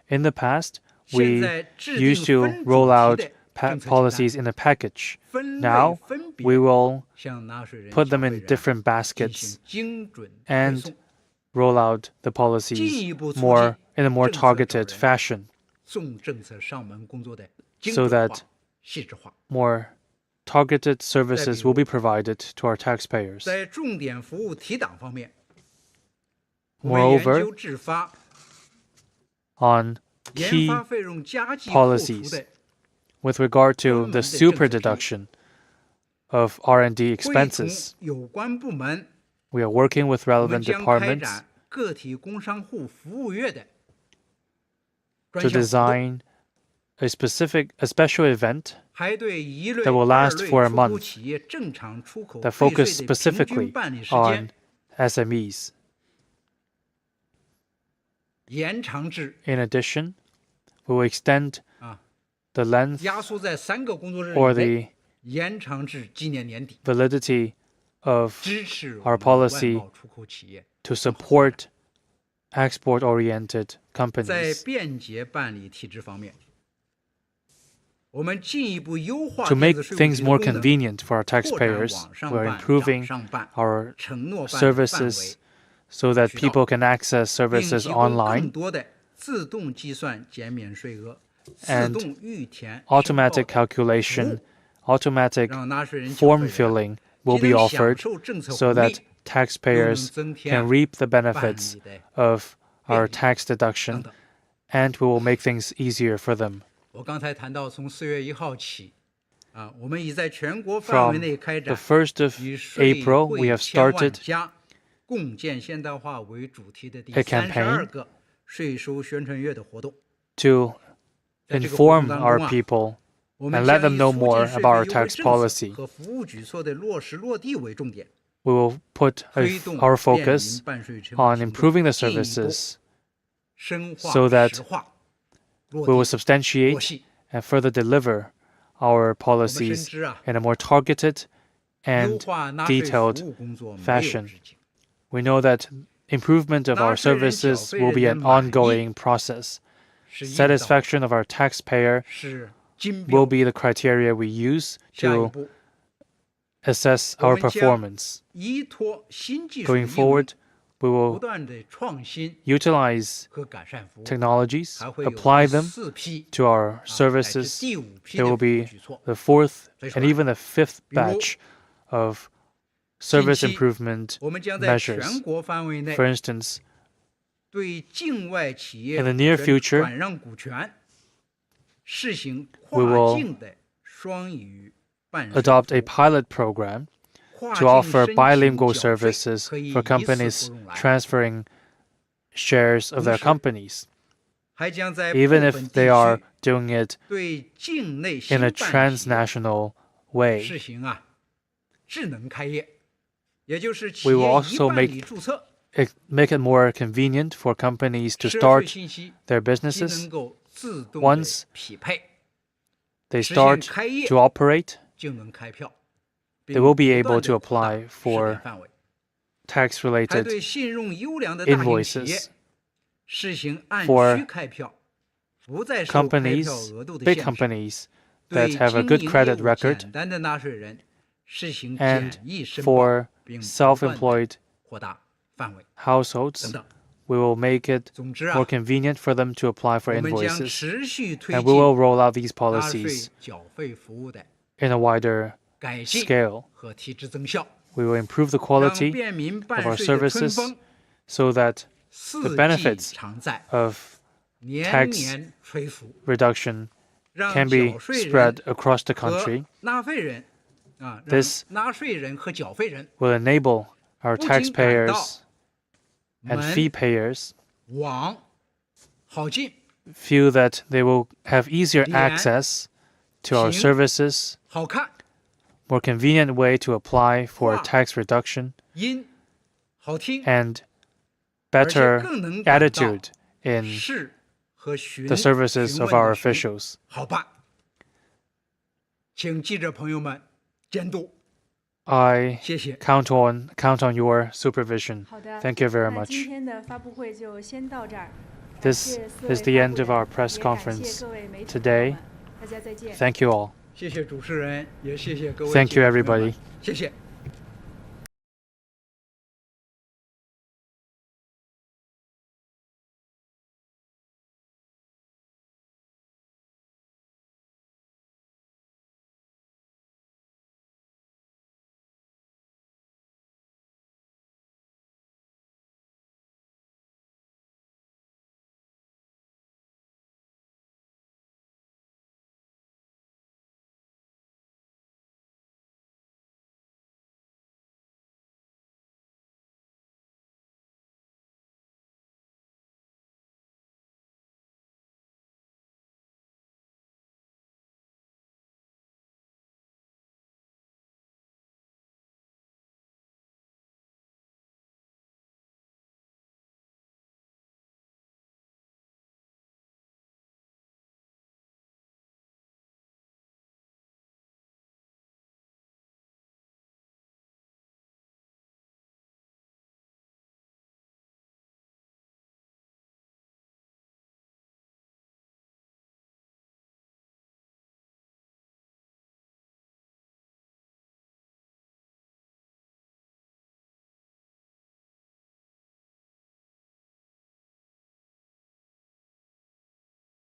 In the past, 现 we 在制 used 定 to 分 roll 主 out 题的政策清单， policies in a package. 分类 Now, 分别 we will 向纳税人、 put 消 them 费 in 人 different 进 baskets 行精准推 and 送， roll out the 进 policies 一步促 more 进 in a more 政策找 targeted 人 fashion 送政策上门工作的精 so 准 that 化、细致化。 more targeted services will be provided to our taxpayers. 在重点服务提档方面，我们研 Moreover, 究制发 on 研 key 发费用加计扣除 policies 的 with regard to 专门 the 的政 super 策批， deduction of R&D 会同 expenses, 有关部门， we are working with 我们 relevant 将开 departments 展个体工商户服务月的 to 专项活动， design a special event 还对一类、 that will 二 last 类 for a 出口 month 企业正常出口 that 退 focus 税的平均 specifically 办理时 on 间 SMEs. 延长至 In addition, we will extend 啊 the length 压缩在3个工作日 or 以内， the 延长至今年年底， validity of 支持 our 我们 policy 外贸出口企业 to support export-oriented 在 companies 便捷办理体制方面，我们进一步优化 to 电 make 子税务 things 局 more 的功能， convenient for our 扩展 taxpayers. 网上 We're 办、 improving 网上办、 our 承诺办的范围 services so that 渠道， people can access 并 services 提供更 online 多的自动计算减免税额、自 and 动预填申报 automatic 的服务， calculation, automatic 让纳税人、缴 form 费人 filling will 既 be 能享 offered 受政策 so 红 that 利，又能 taxpayers 增添 can reap the 办 benefits 理的 of our 便利 tax deduction 等等。 and we will make things easier for them. 我刚才谈到，从4月1号起，我们已在全国范围 From 内开 the 展 1st of 以税 April, we 会 have 千万 started 家共建现代化为主题的第 a campaign 32个税收宣传月的活动。 to 在这个活动 inform 当 our 中 people 我们 and let 将 them 以 know 促 more 进税 about our 费优惠 tax 政策 policy. 和服务举措的落实落地为重点， We will put 推动 our 便民 focus 办税承 on 行动 improving the 进一步 services 深化 so that 实化落 we will 地落 substantiate 细。 and further deliver our 我们深 policies 知 in a more targeted 优 and 化纳税服 detailed 务工作没有 fashion. 止境。 We know that improvement of our 纳税人、缴 services 费 will 人 be 的 an 满意 ongoing process. 是硬道理， Satisfaction of our taxpayer 是金 will 标。 be the criteria we use 下一 to 步， assess 我 our 们将 performance. 依托新技术 Going 应用 forward, We will utilize technologies, apply them to our services. There will be the fourth and even the fifth batch of service improvement measures. For instance, in the near future, we will adopt a pilot program to offer bilingual services for companies transferring shares of their companies, even if they are doing it in a transnational way. We will also make it more convenient for companies to start their businesses. Once they start to operate, they will be able to apply for tax-related invoices. For companies, big companies that have a good credit record, and for self-employed households, we will make it more convenient for them to apply for invoices, and we will roll out these policies in a wider scale. We will improve the quality of our services so that the benefits of tax reduction can be spread across the country. This will enable our taxpayers and fee payers feel that they will have easier access to our services, more convenient way to apply for tax reduction, and better attitude in the services of our officials. I count on your supervision. Thank you very much. This is the end of our press conference today. Thank you all. Thank you, everybody.